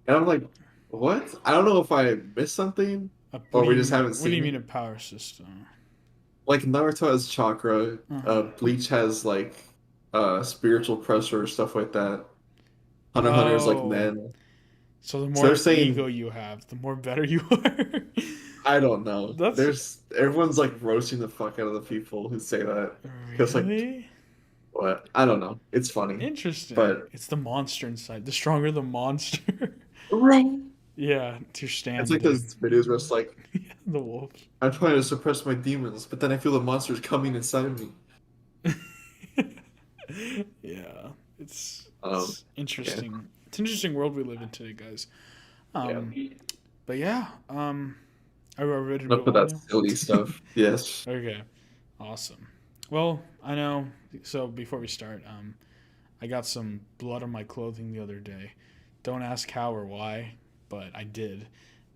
and I'm like, what? I don't know if I missed something What or do we you just haven't What do you seen mean it. a power system? Like Naruto has chakra, Uh-huh. Bleach has like spiritual pressure, stuff like that. Hunter x Hunter is like Oh, men. so the So they're more ego saying, you have, the more better you are. I don't know. That's There's everyone's like roasting the fuck out of the people who say that because like really what? I don't know. It's funny, interesting. but It's the monster inside. The stronger the monster. right. Yeah, to your It's stand, like dude. those videos where it's like Yeah, the wolf. I'm trying to suppress my demons, but then I feel the monsters coming inside of me. Yeah, it's Um, it's yeah, interesting. It's an interesting world we live in today, guys. yeah. But yeah, are we ready to Enough move of on that now? silly stuff. Yes. Okay, awesome. Well, I know. So before we start, I got some blood on my clothing the other day. Don't ask how or why, but I did,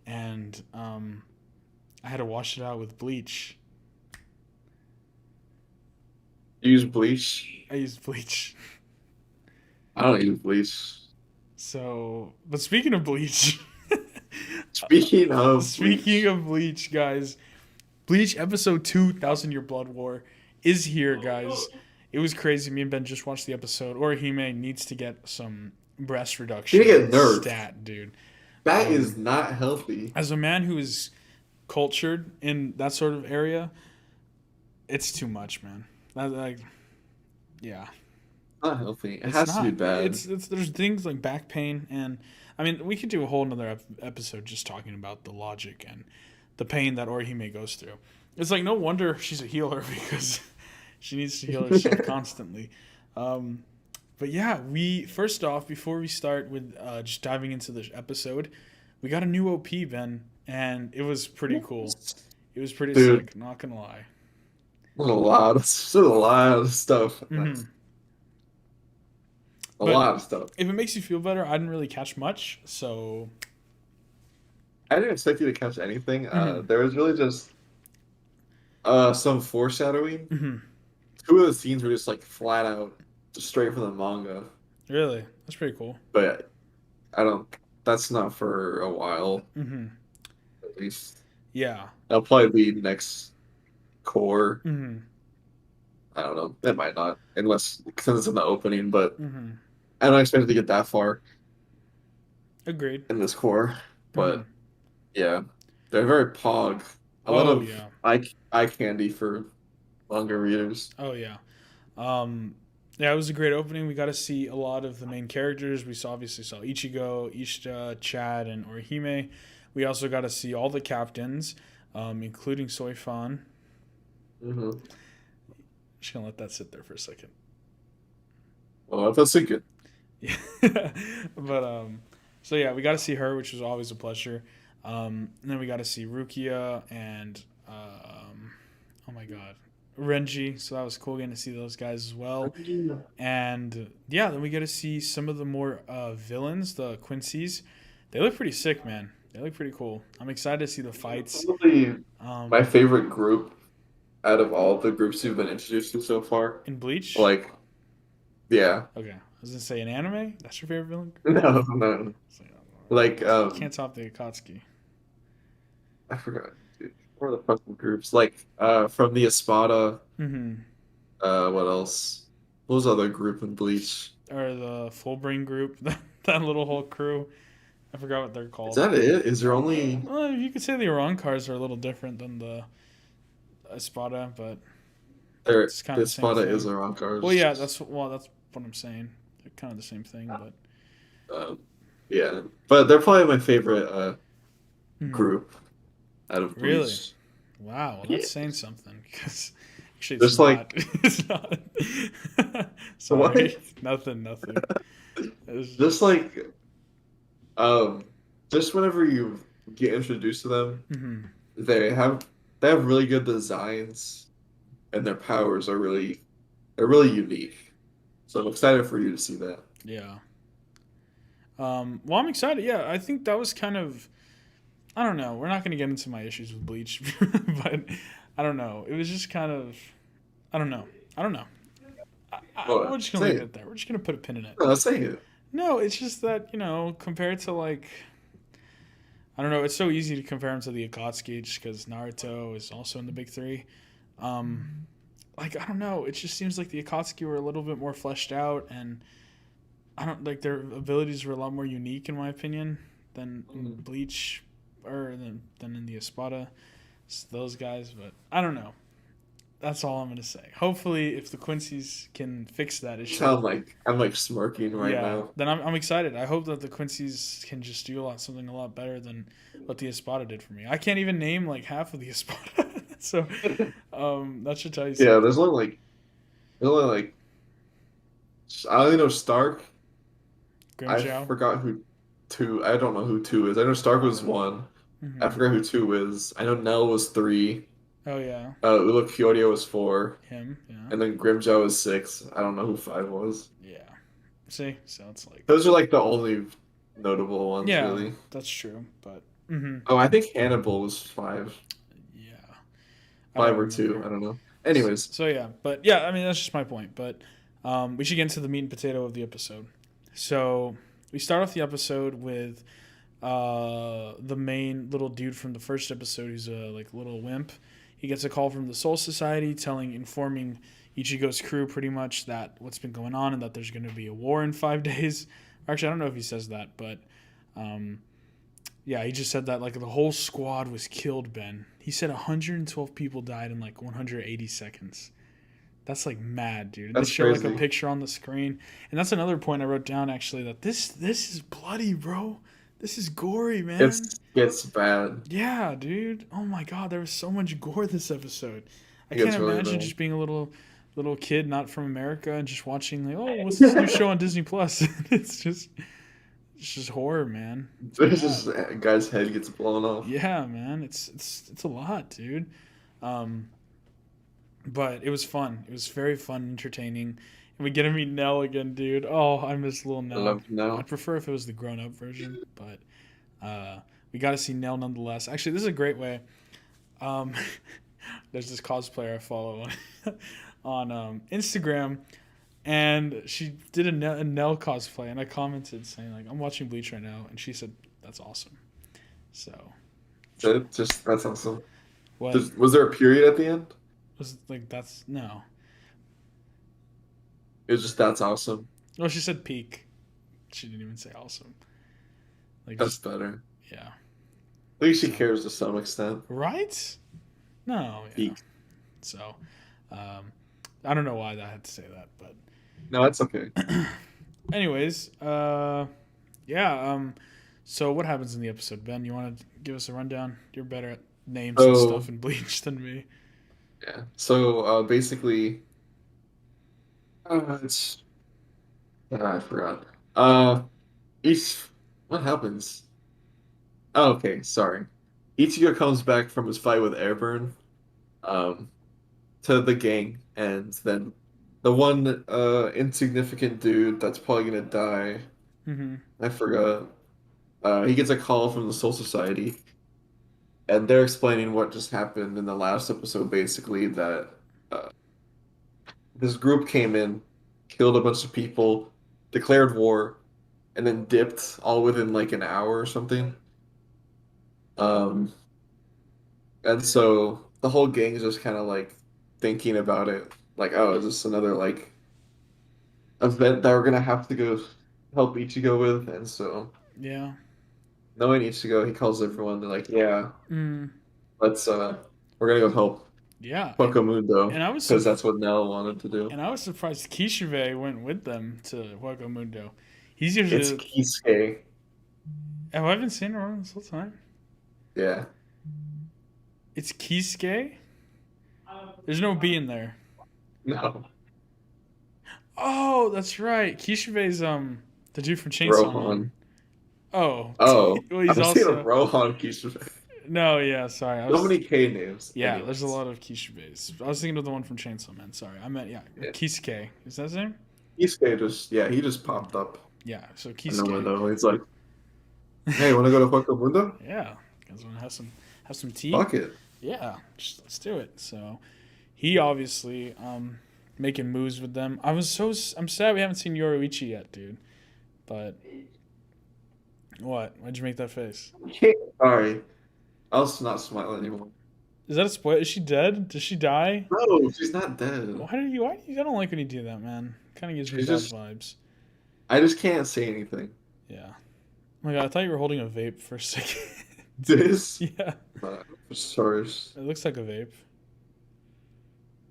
and I had to wash it out with bleach. Use bleach. I used bleach. I don't use bleach. So, but speaking of bleach, Speaking of speaking bleach, of bleach, guys, Bleach episode 2,000 Year Blood War is here, guys. It was crazy. Me and Ben just watched the episode. Orihime needs to get some breast you reduction get nerfed. stat, dude. That is Um, not healthy. as a man who is cultured in that sort of area, it's too much, man. Like, yeah, Not healthy. It it's has to be not. bad. It's there's things like back pain, and I mean, we could do a whole another episode just talking about the logic and the pain that Orihime goes through. It's like no wonder she's a healer because she needs to heal herself constantly. Um, but yeah, we first off before we start with just diving into this episode, we got a new OP, Ben, and it was pretty cool. It was pretty Dude, sick. Not gonna lie. there's a lot of stuff. Hmm. A But lot of stuff. if it makes you feel better, I didn't really catch much, so. I didn't expect you to catch anything. Hmm. There was really just some foreshadowing. Hmm. Two of the scenes were just like flat out, just straight from the manga. Really, that's pretty cool. But I don't. That's not for a while, Hmm. at least. Yeah. That'll probably be next core. Hmm. I don't know. It might not, unless since it's in the opening. But Hmm. I don't expect it to get that far Agreed. in this core. Hmm. But yeah, they're very pog. A lot Oh of yeah. eye candy for manga readers. Oh yeah. Um, yeah, it was a great opening. We got to see a lot of the main characters. We obviously saw Ichigo, Ishida, Chad, and Orihime. We also got to see all the captains, including Soifan. Mm-hmm. Just gonna let that sit there for a second. Well, that's a good. Yeah. But so yeah, we got to see her, which was always a pleasure. And then we got to see Rukia and oh my god, Renji. So that was cool getting to see those guys as well. And yeah, then we get to see some of the more villains, the Quincy's. They look pretty sick, man. They look pretty cool. I'm excited to see the fights. Probably my Um, favorite group out of all the groups you've been introduced to so far. in Bleach. Like, yeah. Okay, I was gonna say an anime. That's your favorite villain. No, no. So, Like, can't top the Akatsuki. I forgot, dude. What are the fucking groups? Like, from the Espada, Mm-hmm. what else? What was the other group in Bleach? Or the Full Brain group. That little whole crew. I forgot what they're Is called. that it? Is there only Well, you could say the Iran cars are a little different than the Espada, but there? it's kind The of the same Espada is thing. around Well, yeah, cars. that's what I'm saying. They're kind of the same thing, but Um, yeah, but they're probably my favorite Mhm. group out of Really, Bleach. wow, well, Yeah, that's saying something because actually it's just not. like It's not. what? Sorry, nothing, nothing. It was Just just. like um, just whenever you get introduced to them, Mhm. they have they have really good designs, and their powers are they're really unique. So I'm excited for you to see that. Yeah. Well, I'm excited. Yeah, I think that was kind of. I don't know. We're not going to get into my issues with Bleach, but I don't know. It was just kind of. I don't know. I don't know. We're What? just going to Say leave it it. at that. We're just going to put a pin in it. No, say it. No, it's just that, compared to like. I don't know. It's so easy to compare him to the Akatsuki just because Naruto is also in the big three. Um, like, I don't know. It just seems like the Akatsuki were a little bit more fleshed out and. I don't like their abilities were a lot more unique in my opinion than in Mhm. Bleach. than in the Espada. It's those guys, but I don't know. That's all I'm gonna say. Hopefully, if the Quincy's can fix that issue, Sound like I'm like smirking right yeah, now. then I'm excited. I hope that the Quincy's can just do something a lot better than what the Espada did for me. I can't even name like half of the Espada, so that should tell you Yeah, something. there's only like I only know Stark. I Grimjow. forgot who two. I don't know who two is. I know Stark was one. I Hmm. forgot who two is. I know Nell was three. Oh yeah, Ula Kyoto was four, him. Yeah, and then Grimjow was six. I don't know who five was. yeah. See, so it's like, Those are like the only notable ones, yeah, really. that's true. But hmm, Oh, I think Hannibal was five, yeah, I five don't or two. remember. I don't know. Anyways, So yeah, but yeah, I mean that's just my point. But we should get into the meat and potato of the episode. So we start off the episode with the main little dude from the first episode, who's a like little wimp. He gets a call from the Soul Society, informing Ichigo's crew pretty much that what's been going on and that there's going to be a war in 5 days. Actually, I don't know if he says that, but um, yeah, he just said that like the whole squad was killed. Ben, he said 112 people died in like 180 seconds. That's like mad, dude. And they that's show like a crazy. picture on the screen, and that's another point I wrote down actually, that this is bloody, bro. This is gory, man. Gets bad. Yeah, dude. Oh my god, there was so much gore this episode. I It can't gets really imagine bad. just being a little kid not from America and just watching like, oh, what's this new show on Disney Plus? It's just horror, man. It's There's just bad. a guy's head gets blown off. Yeah, man. It's a lot, dude. Um, but it was fun. It was very fun, and entertaining. And we get to meet Nell again, dude. Oh, I miss little I Nell. love now. I'd prefer if it was the grown-up version, but we got to see Nell nonetheless. Actually, this is a great way. Um, there's this cosplayer I follow on Instagram, and she did a Nell cosplay, and I commented saying like, "I'm watching Bleach right now," and she said, "That's awesome." So, That's awesome. what Was there a period at the end? was like? That's no. It was just that's awesome. Oh, she said peak. She didn't even say awesome. Like That's just better. yeah. At least she So cares to some extent. right? No, yeah. Peak. So, I don't know why I had to say that, but No, that's okay. anyways, yeah. So what happens in the episode, Ben? You want to give us a rundown? You're better at names and stuff So in Bleach than me. yeah. So basically, it's I forgot. Uh, each what happens? Oh, okay, sorry. Ichigo comes back from his fight with Airburn, um, to the gang, and then the one insignificant dude that's probably gonna die. Mm-hmm. I forgot. He gets a call from the Soul Society, and they're explaining what just happened in the last episode, basically, that uh, this group came in, killed a bunch of people, declared war, and then dipped all within like an hour or something. Um, and so the whole gang is just kind of like thinking about it, like, oh, is this another like event that we're gonna have to go help Ichigo with? And so Yeah. knowing Ichigo, he calls everyone. They're like, yeah, Mm. let's we're gonna go help Yeah. Pokemundo And I was because that's what Nell wanted to do. and I was surprised Kishibe went with them to Wakamundo. He's It's usually. Kisuke. Have I been saying it wrong this whole time? Yeah. It's Kisuke. There's no B in there. No. Oh, that's right. Kishibe's the dude from Chainsaw Man. Rohan. Oh, Oh, well, I he's was thinking of also Rohan Kisuke. no, yeah. Sorry, I So was. many K names. Yeah, there's a Anyways. lot of Kishibes. I was thinking of the one from Chainsaw Man. Sorry, I meant yeah, Yeah. Kisuke. Is that his name? Kisuke just, yeah, he just popped up. Yeah. So I know where Kisuke. though. He's like, hey, want to go to Pokemundo? Yeah. You guys want to have some tea? Fuck it. Yeah, just let's do it. So he obviously making moves with them. I'm sad we haven't seen Yoruichi yet, dude. But what? Why'd you make that face? Sorry. I was not smiling anymore. Is that a spoiler? Is she dead? Does she die? No, she's not dead. Why do you I don't like when you do that, man. Kind of gives me She's bad just, vibes. I just can't say anything. Yeah. Oh my god, I thought you were holding a vape for a second. This Yeah, stars. it looks like a vape.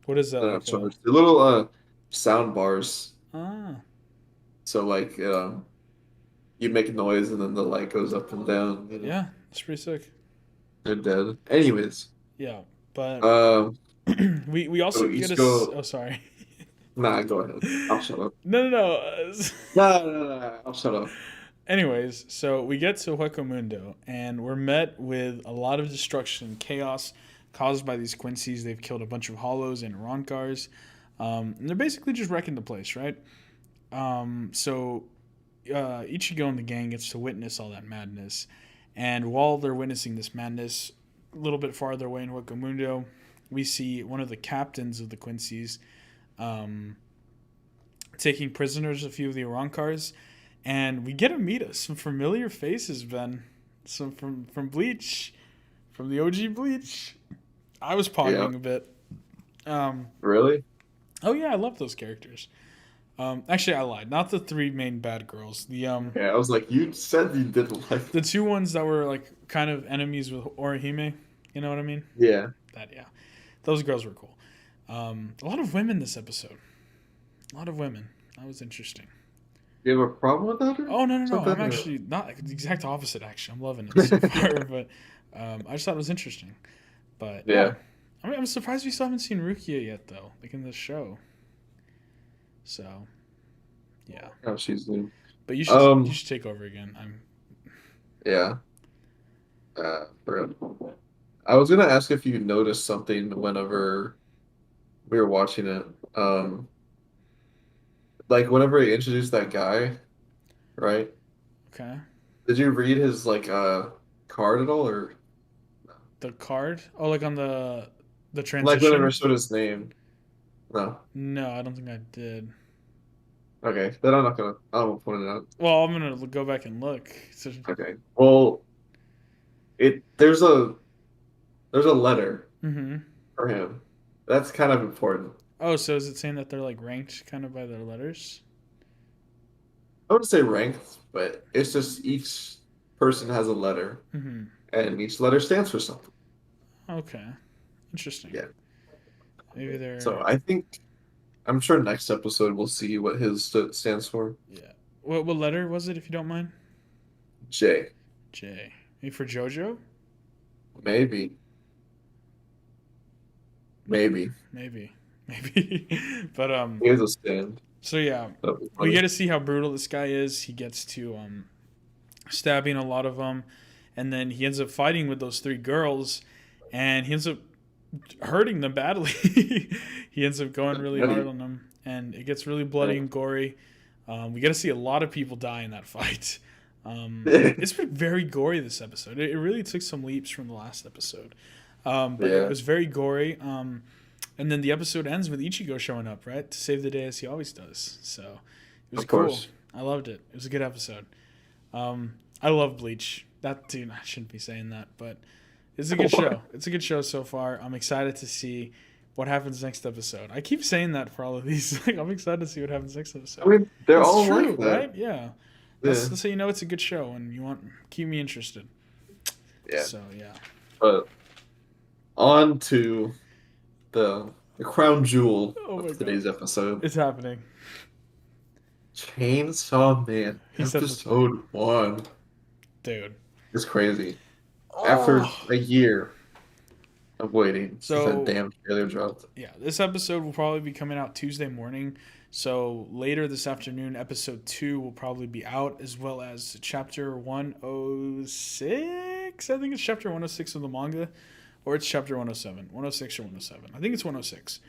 What is that like a? Stars. The little sound bars. Ah, So like you make noise and then the light goes up and down. You know, yeah, it's pretty sick. they're dead. Anyways, Yeah, but um, we so also get each a. go. Oh, sorry. Nah, go ahead. I'll shut up. No, no, no. No, no, no, no, I'll shut up. Anyways, so we get to Hueco Mundo, and we're met with a lot of destruction and chaos caused by these Quincy's. They've killed a bunch of Hollows and Ronkars. And they're basically just wrecking the place, right? So Ichigo and the gang gets to witness all that madness. And while they're witnessing this madness, a little bit farther away in Hueco Mundo, we see one of the captains of the Quincy's um, taking prisoners a few of the Ronkars, and we get to meet us some familiar faces, Ben. Some from Bleach, from the OG Bleach. I was Yeah, pondering a bit. Um, really? oh yeah, I love those characters. Actually, I lied. Not the three main bad girls. Yeah, I was like, you said you didn't like. The two ones that were like kind of enemies with Orihime. You know what I mean? Yeah. That yeah, those girls were cool. A lot of women this episode. A lot of women. That was interesting. You have a problem with that or Oh no no no! I'm something? Or- actually not the exact opposite. Actually, I'm loving it so far. But I just thought it was interesting. But yeah, Yeah. I mean, I'm surprised we still haven't seen Rukia yet, though, like in this show. So yeah, Oh, she's new. but you Um, should take over again. I'm yeah. For real. I was gonna ask if you noticed something whenever we were watching it. Like whenever he introduced that guy, right? okay. Did you read his like card at all, or The card? Oh, like on the like whenever transition? it showed his name? No. No, I don't think I did. Okay, then I'm not gonna. I won't point it out. Well, I'm gonna go back and look. So, Okay. Well, it there's a letter mm-hmm. for him. That's kind of important. Oh, so is it saying that they're like ranked kind of by their letters? I wouldn't say ranked, but it's just each person has a letter, Mm-hmm. and each letter stands for something. Okay, interesting. Yeah. Maybe So they're I think I'm sure next episode we'll see what his stands for. yeah. What letter was it, if you don't mind? J. J. Maybe for JoJo? Maybe. Maybe. Maybe. Maybe. But He has a stand. so yeah, That'd be we funny. get to see how brutal this guy is. He gets to stabbing a lot of them, and then he ends up fighting with those three girls, and he ends up hurting them badly. He ends up going really hard Bloody. on them, and it gets really bloody and gory. We get to see a lot of people die in that fight. It's been very gory this episode. It really took some leaps from the last episode, but it Yeah, was very gory. And then the episode ends with Ichigo showing up, right, to save the day as he always does. So it was of cool. course. I loved it. It was a good episode. I love Bleach. That dude, I shouldn't be saying that, but it's a good show. It's a good show so far. I'm excited to see what happens next episode. I keep saying that for all of these. Like, I'm excited to see what happens next I episode. mean, they're It's all true, like that. right? Yeah. Yeah, That's how you know it's a good show, and you want keep me interested. yeah. So yeah. But on to the crown jewel Oh my of today's god, episode. it's happening. Chainsaw Man, He said this episode 1. dude. It's crazy. After Oh. a year of waiting since So that damn trailer dropped. yeah, this episode will probably be coming out Tuesday morning. So later this afternoon, episode 2 will probably be out, as well as chapter 106. I think it's chapter 106 of the manga, or it's chapter 107, 106 or 107. I think it's 106.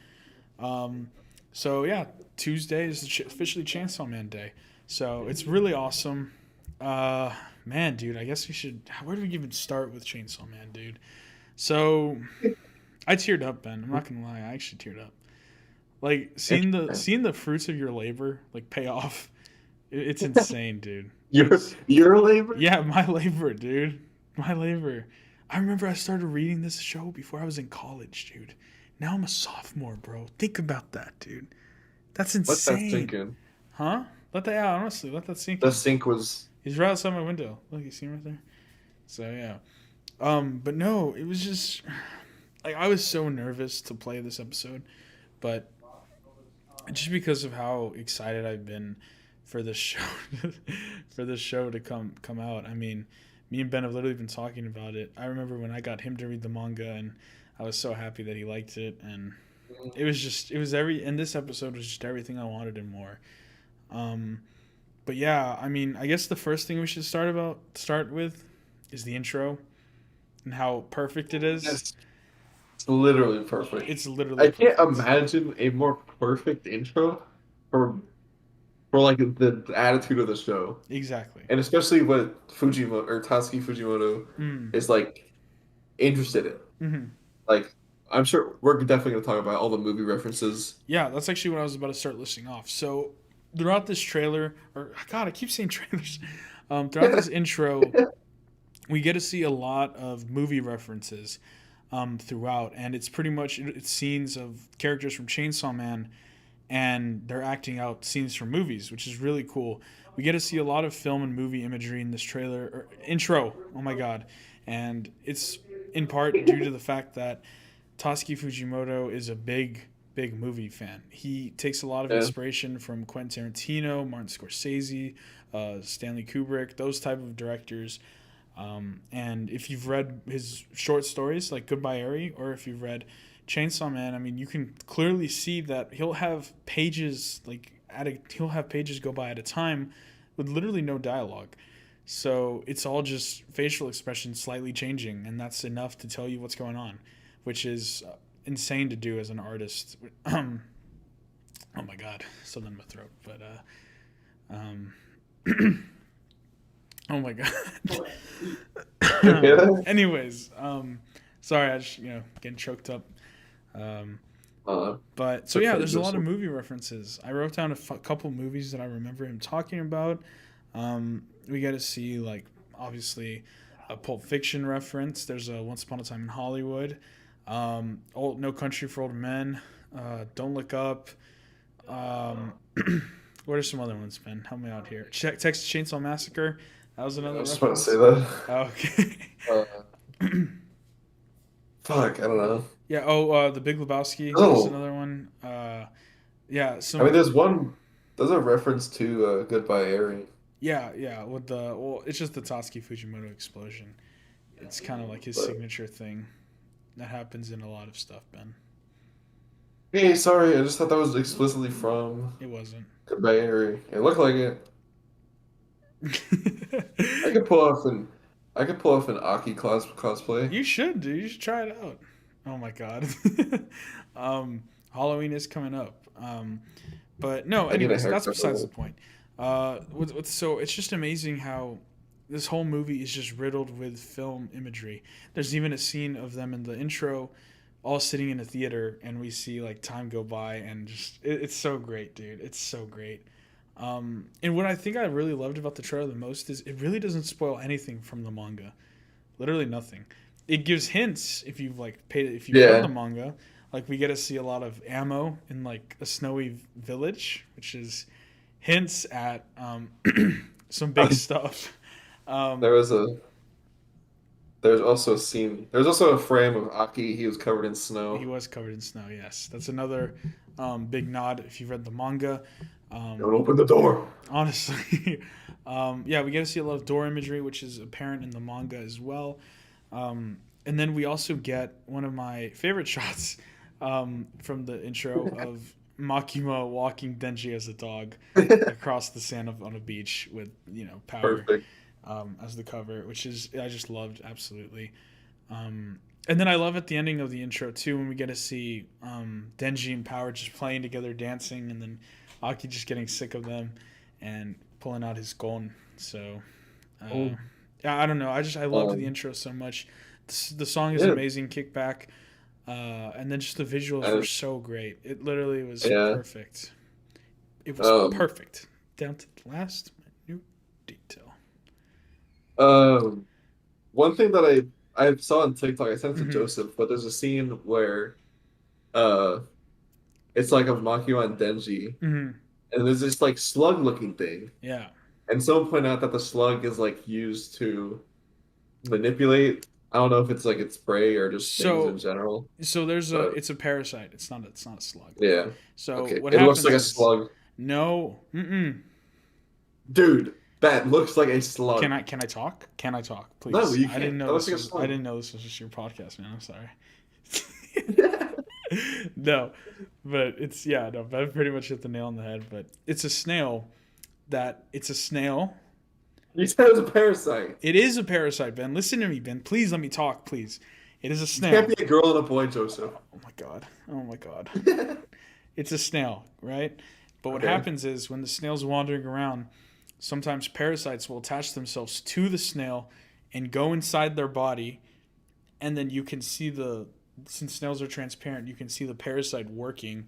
So yeah, Tuesday is officially Chainsaw Man Day. So it's really awesome. Man, dude, I guess we should. Where do we even start with Chainsaw Man, dude? So I teared up, Ben. I'm not gonna lie, I actually teared up. Like seeing the fruits of your labor like pay off. It's insane, dude. Your labor? Yeah, my labor, dude. My labor. I remember I started reading this show before I was in college, dude. Now I'm a sophomore, bro. Think about that, dude. That's Let that insane. sink in. Huh? Honestly, let that sink The in. sink was He's right outside my window. Look, you see him right there? So yeah. But no, it was just like I was so nervous to play this episode, but just because of how excited I've been for this show for this show to come out. I mean, me and Ben have literally been talking about it. I remember when I got him to read the manga, and I was so happy that he liked it, and it was every and this episode was just everything I wanted and more. Um, but yeah, I mean, I guess the first thing we should start with is the intro and how perfect it is. Yes, it's literally perfect. It's literally I can't perfect. imagine a more perfect intro for for like the attitude of the show, Exactly. and especially what Fujimoto or Tatsuki Fujimoto Mm. is like interested in. Hmm. Like, I'm sure we're definitely going to talk about all the movie references. Yeah, that's actually what I was about to start listing off. So throughout this trailer, or God, I keep saying trailers. Throughout this intro, we get to see a lot of movie references throughout, and it's pretty much it's scenes of characters from Chainsaw Man, and they're acting out scenes from movies, which is really cool. We get to see a lot of film and movie imagery in this trailer or intro. Oh my God, and it's in part due to the fact that Tatsuki Fujimoto is a big movie fan. He takes a lot of Yeah. inspiration from Quentin Tarantino, Martin Scorsese, Stanley Kubrick, those type of directors. And if you've read his short stories like Goodbye Eri, or if you've read Chainsaw Man, I mean, you can clearly see that he'll have pages he'll have pages go by at a time with literally no dialogue. So it's all just facial expressions slightly changing, and that's enough to tell you what's going on, which is insane to do as an artist. Oh my god, something in my throat. But oh my god. Yeah. Anyways, sorry, I just getting choked up. But It's so yeah, okay, there's a lot of Joseph. movie references. I wrote down a couple movies that I remember him talking about. We get to see like obviously a Pulp Fiction reference. There's a Once Upon a Time in Hollywood. Old No Country for Old Men. Don't Look Up. Um, what are some other ones, Ben? Help me out here. Texas Chainsaw Massacre. That was I another was just about to say reference. that. Okay. Uh, fuck, I don't know. Yeah. Oh, The Big Lebowski is Oh, another one. Yeah. I mean, Some. there's one. There's a reference to Goodbye Eri. Yeah. Yeah. With the it's just the Tatsuki Fujimoto explosion. It's kind of like his But signature thing that happens in a lot of stuff, Ben. hey, sorry, I just thought that was explicitly from It wasn't. Goodbye Eri. It looked like it. I could pull off an I could pull off an Aki cosplay. You should, dude. You should try it out. Oh my god. Halloween is coming up. But no, I need a anyways, that's haircut for besides the that. point. So it's just amazing how this whole movie is just riddled with film imagery. There's even a scene of them in the intro, all sitting in a theater, and we see like time go by, and just it's so great, dude. It's so great. And what I think I really loved about the trailer the most is it really doesn't spoil anything from the manga. Literally nothing. It gives hints if you've like paid if you've read the Yeah. manga. Like we get to see a lot of ammo in like a snowy village, which is hints at some big stuff. There Um, was a there's also a scene there's also a frame of Aki, he was covered in he snow. was covered in snow. Yes, that's another big nod if you've read the manga. Don't Um, open the door. honestly, yeah, we get to see a lot of door imagery, which is apparent in the manga as well. And then we also get one of my favorite shots from the intro of Makima walking Denji as a dog across the sand on a beach with Power Perfect. as the cover, which is I just loved absolutely. And then I love at the ending of the intro too when we get to see Denji and Power just playing together, dancing, and then Aki just getting sick of them and pulling out his gon. So uh, Oh, yeah, I don't know. I loved the um, intro so much. The song is yeah, amazing, kickback, and then just the visuals were and, so great. It literally was yeah. perfect. It was Um, perfect down to the last minute detail. um, One thing that I saw on TikTok, I sent it to Hmm. Joseph, but there's a scene where uh it's like of Makio and Denji, Hmm. and there's this like slug looking thing. Yeah. And someone pointed out that the slug is like used to manipulate I don't know if it's like its prey or just things in So general, there's a but it's a parasite. It's not a slug. yeah. So Okay. what It looks like happens a is slug. no. Mm-mm. Dude, that looks like a Can slug. I talk? Can I talk, No, please? you can't. That looks like a I slug. didn't know this was just your podcast, man. I'm sorry. No, but it's yeah, no, but I pretty much hit the nail on the head. But it's a snail it's a snail. You said it was a parasite. It is a parasite, Ben. Listen to me, Ben. Please let me talk, please. It is a You can't snail. be a girl and a boy, Joseph. Oh my god. Oh my god. It's a snail, right? But what Okay. happens is when the snail's wandering around, sometimes parasites will attach themselves to the snail and go inside their body, and then you can see since snails are transparent, you can see the parasite working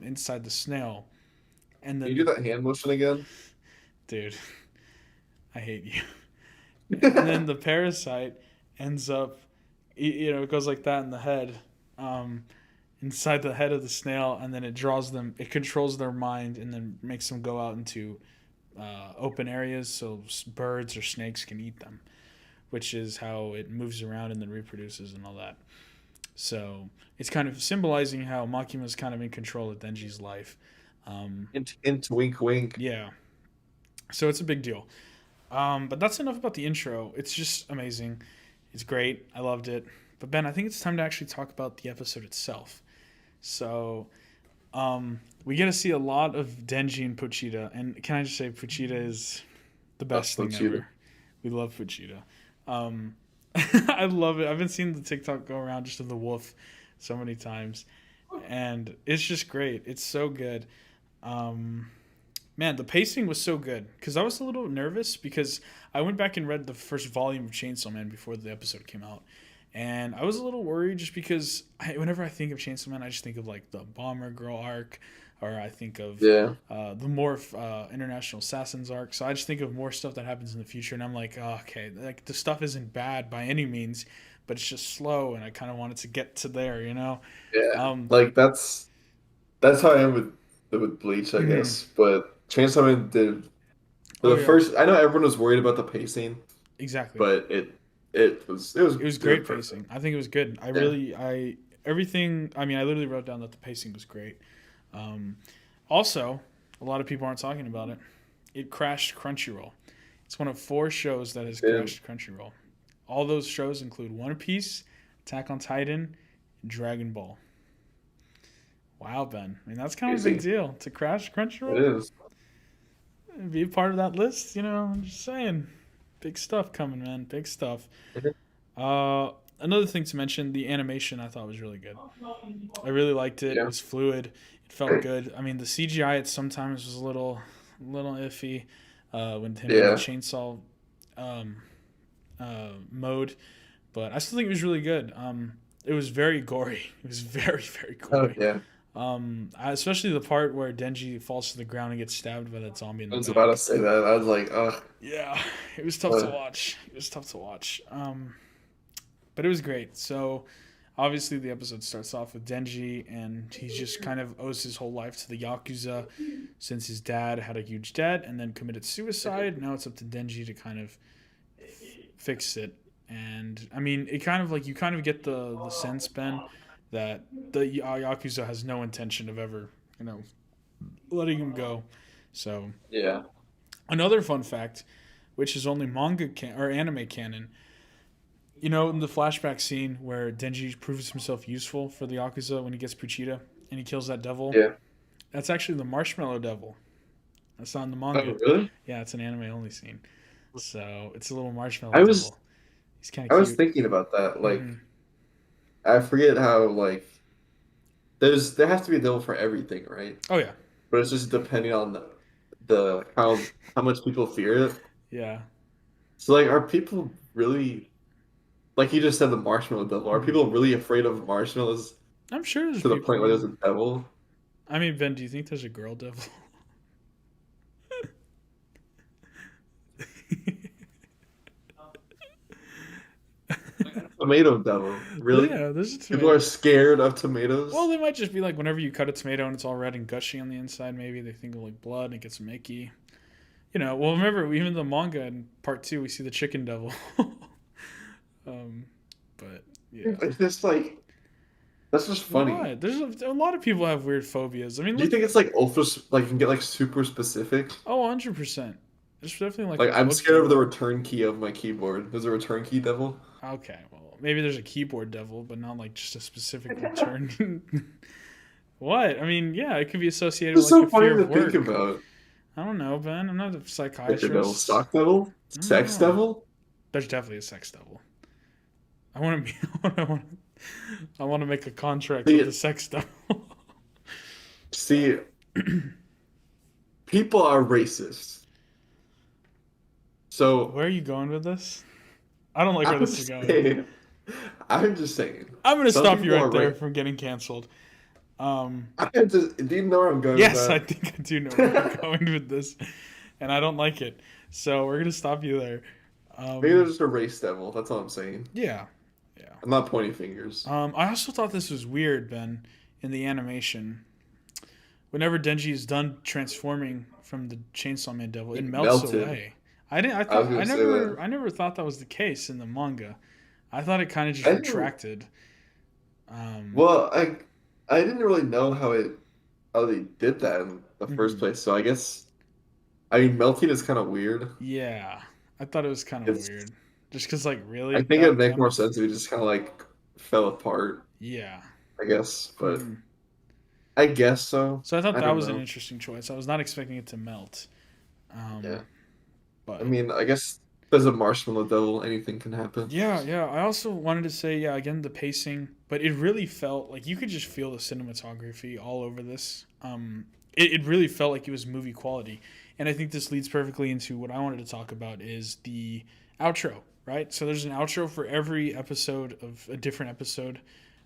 inside the snail, and Can then you do that hand motion again? dude, I hate you. And then the parasite ends up, it goes like that in the head, um, inside the head of the snail, and then it controls their mind, and then makes them go out into open areas so birds or snakes can eat them, which is how it moves around and then reproduces and all that. So it's kind of symbolizing how Makima is kind of in control of Denji's life. Hint, wink, wink. Yeah, so it's a big deal. But that's enough about the intro. It's just amazing. It's great. I loved it. But Ben, I think it's time to actually talk about the episode itself. So, we get to see a lot of Denji and Pochita, and can I just say Pochita is the best thing Cheetah. ever. We love Pochita. Um, I love it. I've been seeing the TikTok go around just of the wolf so many times, and it's just great. It's so good. Um, Man, the pacing was so good because I was a little nervous because I went back and read the first volume of Chainsaw Man before the episode came out, and I was a little worried just because whenever I think of Chainsaw Man, I just think of like the Bomber Girl arc, or I think of Yeah. the more International Assassins arc. So I just think of more stuff that happens in the future, and I'm like, oh, okay, like the stuff isn't bad by any means, but it's just slow, and I kind of wanted to get to there, you know. Yeah. Um, Like that's how I am with Bleach, I mhm. guess. But Chainsaw Man did for Oh the yeah, first. I know everyone was worried about the pacing, exactly. but it was It was doing great perfect. pacing. I think it was good. Yeah. I everything. I mean, I literally wrote down that the pacing was great. Um, Also, a lot of people aren't talking about it. It crashed Crunchyroll. It's one of 4 shows that has Yeah. crashed Crunchyroll. All those shows include One Piece, Attack on Titan, and Dragon Ball. Wow, Ben. I mean, that's kind of a big Crazy. deal to crash It Crunchyroll. is. Be a part of that list. I'm just saying. Big stuff coming, man. Big stuff. Mhm. Another thing to mention, the animation I thought was really good. I really liked it. It Yeah. was fluid. It felt good. I mean, the CGI at sometimes was a little iffy when him in the Yeah. chainsaw um, mode, but I still think it was really good. It was very gory. It was very very Oh gory. yeah. Especially the part where Denji falls to the ground and gets stabbed by that zombie in I the was about to back. say that. I was like, ugh. Yeah, it was tough to But watch. It was tough to watch. But it was great. So obviously the episode starts off with Denji, and he just kind of owes his whole life to the Yakuza since his dad had a huge debt and then committed suicide. Now it's up to Denji to kind of fix it. And I mean, it kind of like you kind of get the sense, Ben, that the Yakuza has no intention of ever, letting him go. So yeah. another fun fact, which is only or anime canon, in the flashback scene where Denji proves himself useful for the Yakuza when he gets Puchita and he kills that devil, Yeah. that's actually the Marshmallow Devil. That's not in the Oh manga. really? Yeah, it's an anime only scene. So it's a little Marshmallow I was Devil. He's kind of I was cute. thinking about that. Hmm. I forget how there has to be a devil for everything, right? Oh, yeah. But it's just depending on the how much people fear it. Yeah. So like, are people really like you just said the marshmallow devil? Are Hmm. people really afraid of marshmallows I'm sure there's to the point where people. there's a devil? I mean, Ben, do you think there's a girl devil? Tomato devil, really? Yeah, there's a People are tomato. scared of Well, tomatoes. they might just be like whenever you cut a tomato and it's all red and gushy on the inside, maybe they think of like blood and it gets icky. Well, remember, even the manga in part 2, we see the chicken devil. um, But yeah. It's just like that's just funny. Why? There's a lot of people have weird phobias. I mean, Do you look. think it's like ultra like you can get like super specific? Oh, 100%. There's definitely like Like a I'm book scared you of the want. return key of my keyboard. There's a return key devil. Okay, well, maybe there's a keyboard devil, but not like just a specific return. What? I mean, yeah, it could be associated with It's like so a fear funny of to think work. about. I don't know, Ben. I'm not a Like the devil, psychiatrist. stock devil, I don't sex know. devil. There's definitely a sex devil. I want to be. I want to make a contract with See, the sex devil. see, people are racist. So Where are you going with this? I don't like where I'm this is just going. saying. I'm just saying. I'm gonna Some stop you people right are there right. from getting canceled. Do you know where I'm going with Yes, I that? think I do know where you're going with this, and I don't like it. So we're gonna stop you there. Maybe Um, they're just a race devil. That's all I'm saying. yeah, yeah. I'm not pointing fingers. I also thought this was weird, Ben, in the animation. Whenever Denji is done transforming from the Chainsaw Man Devil, it It melts melted. away. I didn't. I I was thought. gonna say that. I never thought that was the case in the manga. I thought it kind of just I didn't, retracted. Um, well, I didn't really know how they did that in the first mhm. place. So I guess I mean melting is kind of weird. Yeah, I thought it was kind of It's weird. Just because, like, I really think it'd make that more much. sense if it just kind of like fell apart. Yeah. I guess, but Hmm. I guess so. So I thought I that don't was an know. interesting choice. I was not expecting it to melt. Yeah. Um, I but mean, I guess there's a marshmallow devil. Anything can happen. yeah, yeah. I also wanted to say, yeah, again, the pacing, but it really felt like you could just feel the cinematography all over this. It really felt like it was movie quality. And I think this leads perfectly into what I wanted to talk about is the outro, right? So there's an outro for every episode of a different episode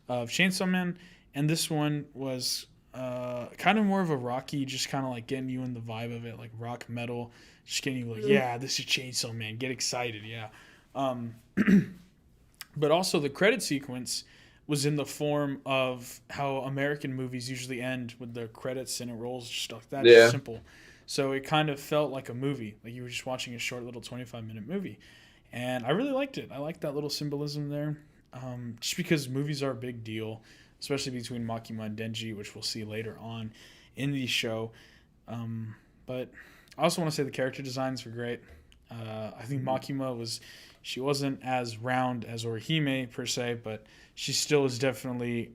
of Chainsaw Man, and this one was kind of more of a rocky, just kind of like getting you in the vibe of it, like rock metal, just getting you like, yeah, this is Chainsaw Man, get excited, yeah. Um, but also the credit sequence was in the form of how American movies usually end with the credits and it rolls just like that, just Yeah. simple. So it kind of felt like a movie, like you were just watching a short little 25-minute movie. And I really liked it. I liked that little symbolism there. Just because movies are a big deal, especially between Makima and Denji, which we'll see later on in the show. But I also want to say the character designs were great. I think Makima was, she wasn't as round as Orihime per se, but she still is definitely,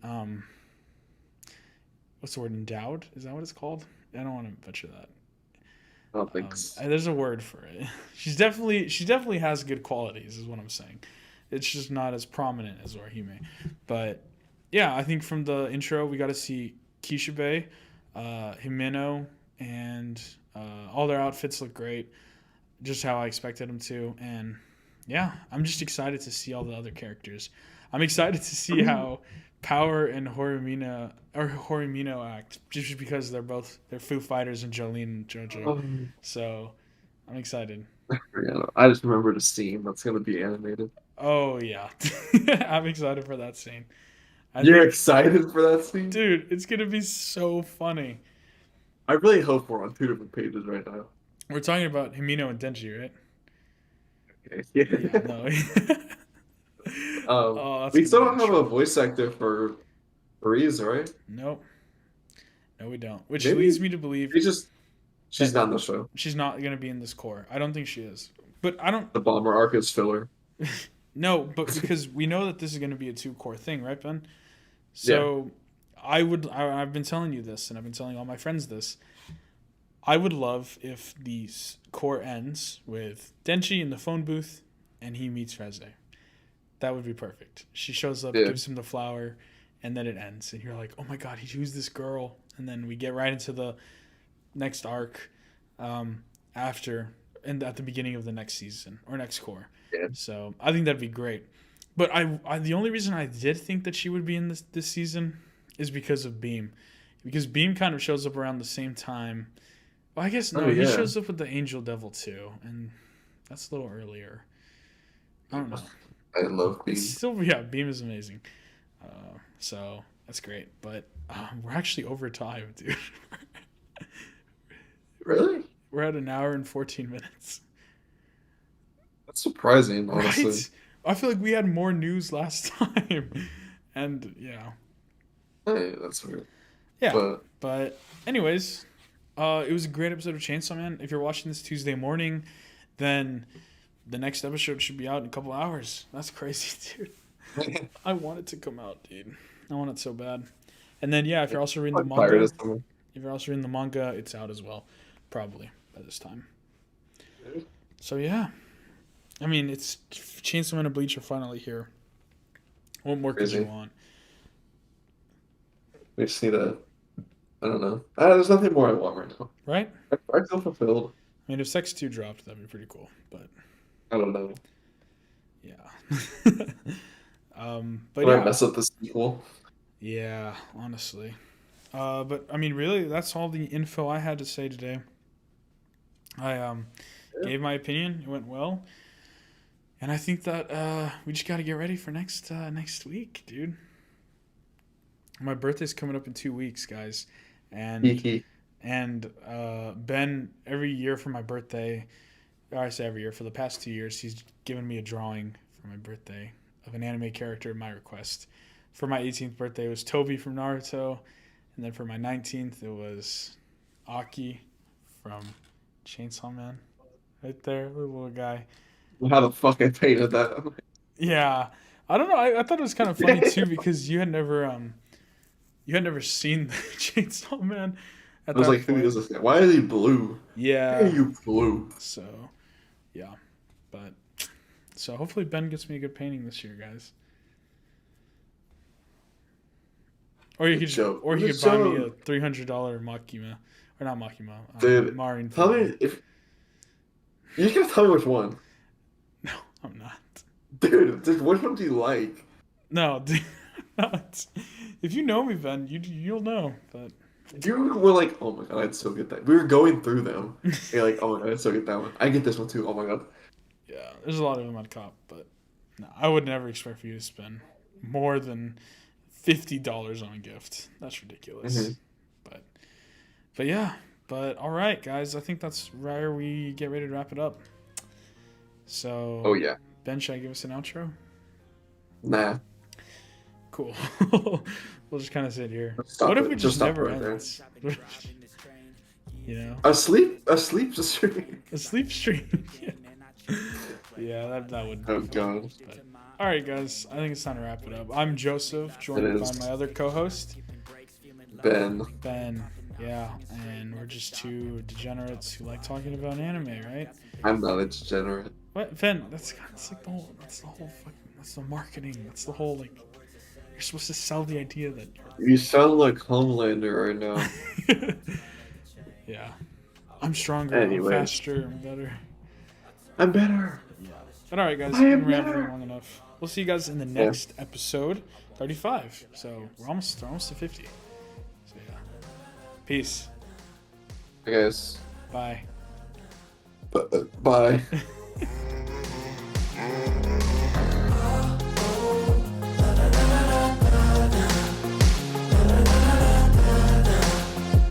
what's the word, endowed? Is that what it's called? I don't want to butcher that. I don't think. There's a word for it. She definitely has good qualities, is what I'm saying. It's just not as prominent as Orihime. But yeah, I think from the intro we got to see Kishibe, Himeno, and all their outfits look great, just how I expected them to. And yeah, I'm just excited to see all the other characters. I'm excited to see how Power and Horimino act, just because they're Foo Fighters and Jolene and JoJo. Um, So I'm excited. yeah, I just remember the scene that's gonna be animated. Oh yeah, I'm excited for that scene. I You're think, excited for that scene? dude, it's gonna be so funny. I really hope we're on two different pages right now. We're talking about Himino and Denji, right? Okay. Yeah, Yeah. no. Oh, that's We gonna still be don't have a interesting. voice actor for Breeze, right? Nope, no, we don't. Which leads Maybe me to believe they just she's that not in the show. she's not gonna be in this core. I don't think she is. But I don't. The bomber arc is filler. No, but because we know that this is gonna be a two core thing, right, Ben? Yeah. So I've been telling you this, and I've been telling all my friends this. I would love if the core ends with Denji in the phone booth and he meets Reze. That would be perfect. She shows up, Yeah. gives him the flower, and then it ends. And you're like, oh my god, who's this girl? And then we get right into the next arc after and at the beginning of the next season or next core. Yeah. So I think that'd be great. But I the only reason I did think that she would be in this season is because of Beam, because Beam kind of shows up around the same time. Well, I guess Oh no, he yeah. shows up with the Angel Devil too, and that's a little earlier. I don't know. I love It's Beam. still, yeah, Beam is amazing. So that's great, but we're actually over time, dude. Really? We're at an hour and 14 minutes. That's surprising, honestly. Right? I feel like we had more news last time, and yeah, Hey, that's weird. yeah. But But anyways, it was a great episode of Chainsaw Man. If you're watching this Tuesday morning, then the next episode should be out in a couple hours. That's crazy, dude. I want it to come out, dude. I want it so bad. And then yeah, if you're also reading the I'm tired manga, of summer. if you're also reading the manga, it's out as well, probably by this time. So yeah, I mean, it's Chainsaw Man and Bleach are finally here. What more could you Crazy. want? We just need a. I don't know. There's nothing more I want right now. Right? I feel fulfilled. I mean, if Sex 2 dropped, that'd be pretty cool. But I don't know. yeah. But When I yeah. mess up the sequel. Yeah, honestly. But I mean, really, that's all the info I had to say today. I gave my opinion. It went well, and I think that we just got to get ready for next week, dude. My birthday's coming up in 2 weeks, guys, and Hee Ben every year for my birthday. Or I say every year for the past 2 years, he's given me a drawing for my birthday of an anime character at my request. For my 18th birthday, it was Toby from Naruto. And then for my 19th, it was Aki from Chainsaw Man. Right there, the little guy. How the fuck I painted that? Yeah. I don't know. I thought it was kind of funny, too, because you had never seen the Chainsaw Man at I was that like, who point. is this guy? Why is he blue? Why are Yeah. you blue? So, yeah. But, so hopefully Ben gets me a good painting this year, guys. Or you could, Joke. or he Good could buy me a joke. $300 Makima, or not Makima, Dude, Marin. tell me if you can tell me which one. No, I'm not. Dude, which one do you like? No, dude, I'm not. If you know me, Ben, you'll know. But You were like, oh my god, I'd so get that. We were going through them. You're like, oh my god, I'd so get that one. I get this one too. Oh my god. yeah, there's a lot of them I'd cop, but no, I would never expect for you to spend more than $50 on a gift. That's ridiculous. Mhm. But yeah. But all right, guys, I think that's where we get ready to wrap it up. So, Oh yeah. Ben, should I give us an outro? Nah. Cool. We'll just kind of sit here. Stop What if it. we Just just stop never right there. ends? You know, A sleep stream. a sleep stream. Yeah, that would. Oh god. But, all right, guys. I think it's time to wrap it up. I'm Joseph, joined It by is. my other co-host Ben. Ben. Yeah, and we're just two degenerates who like talking about anime, right? I'm not a degenerate. What, Ben? That's like the whole. That's the marketing. That's the whole like. You're supposed to sell the idea that You sound like Homelander right now. you're. Yeah, I'm stronger. Anyways. I'm faster. I'm better. I'm better. Yeah. But all right, guys. I am We've been rambling better. long enough. We'll see you guys in the next episode, 35. So we're almost to 50. So yeah. Peace. Hey guys. Bye. Bye.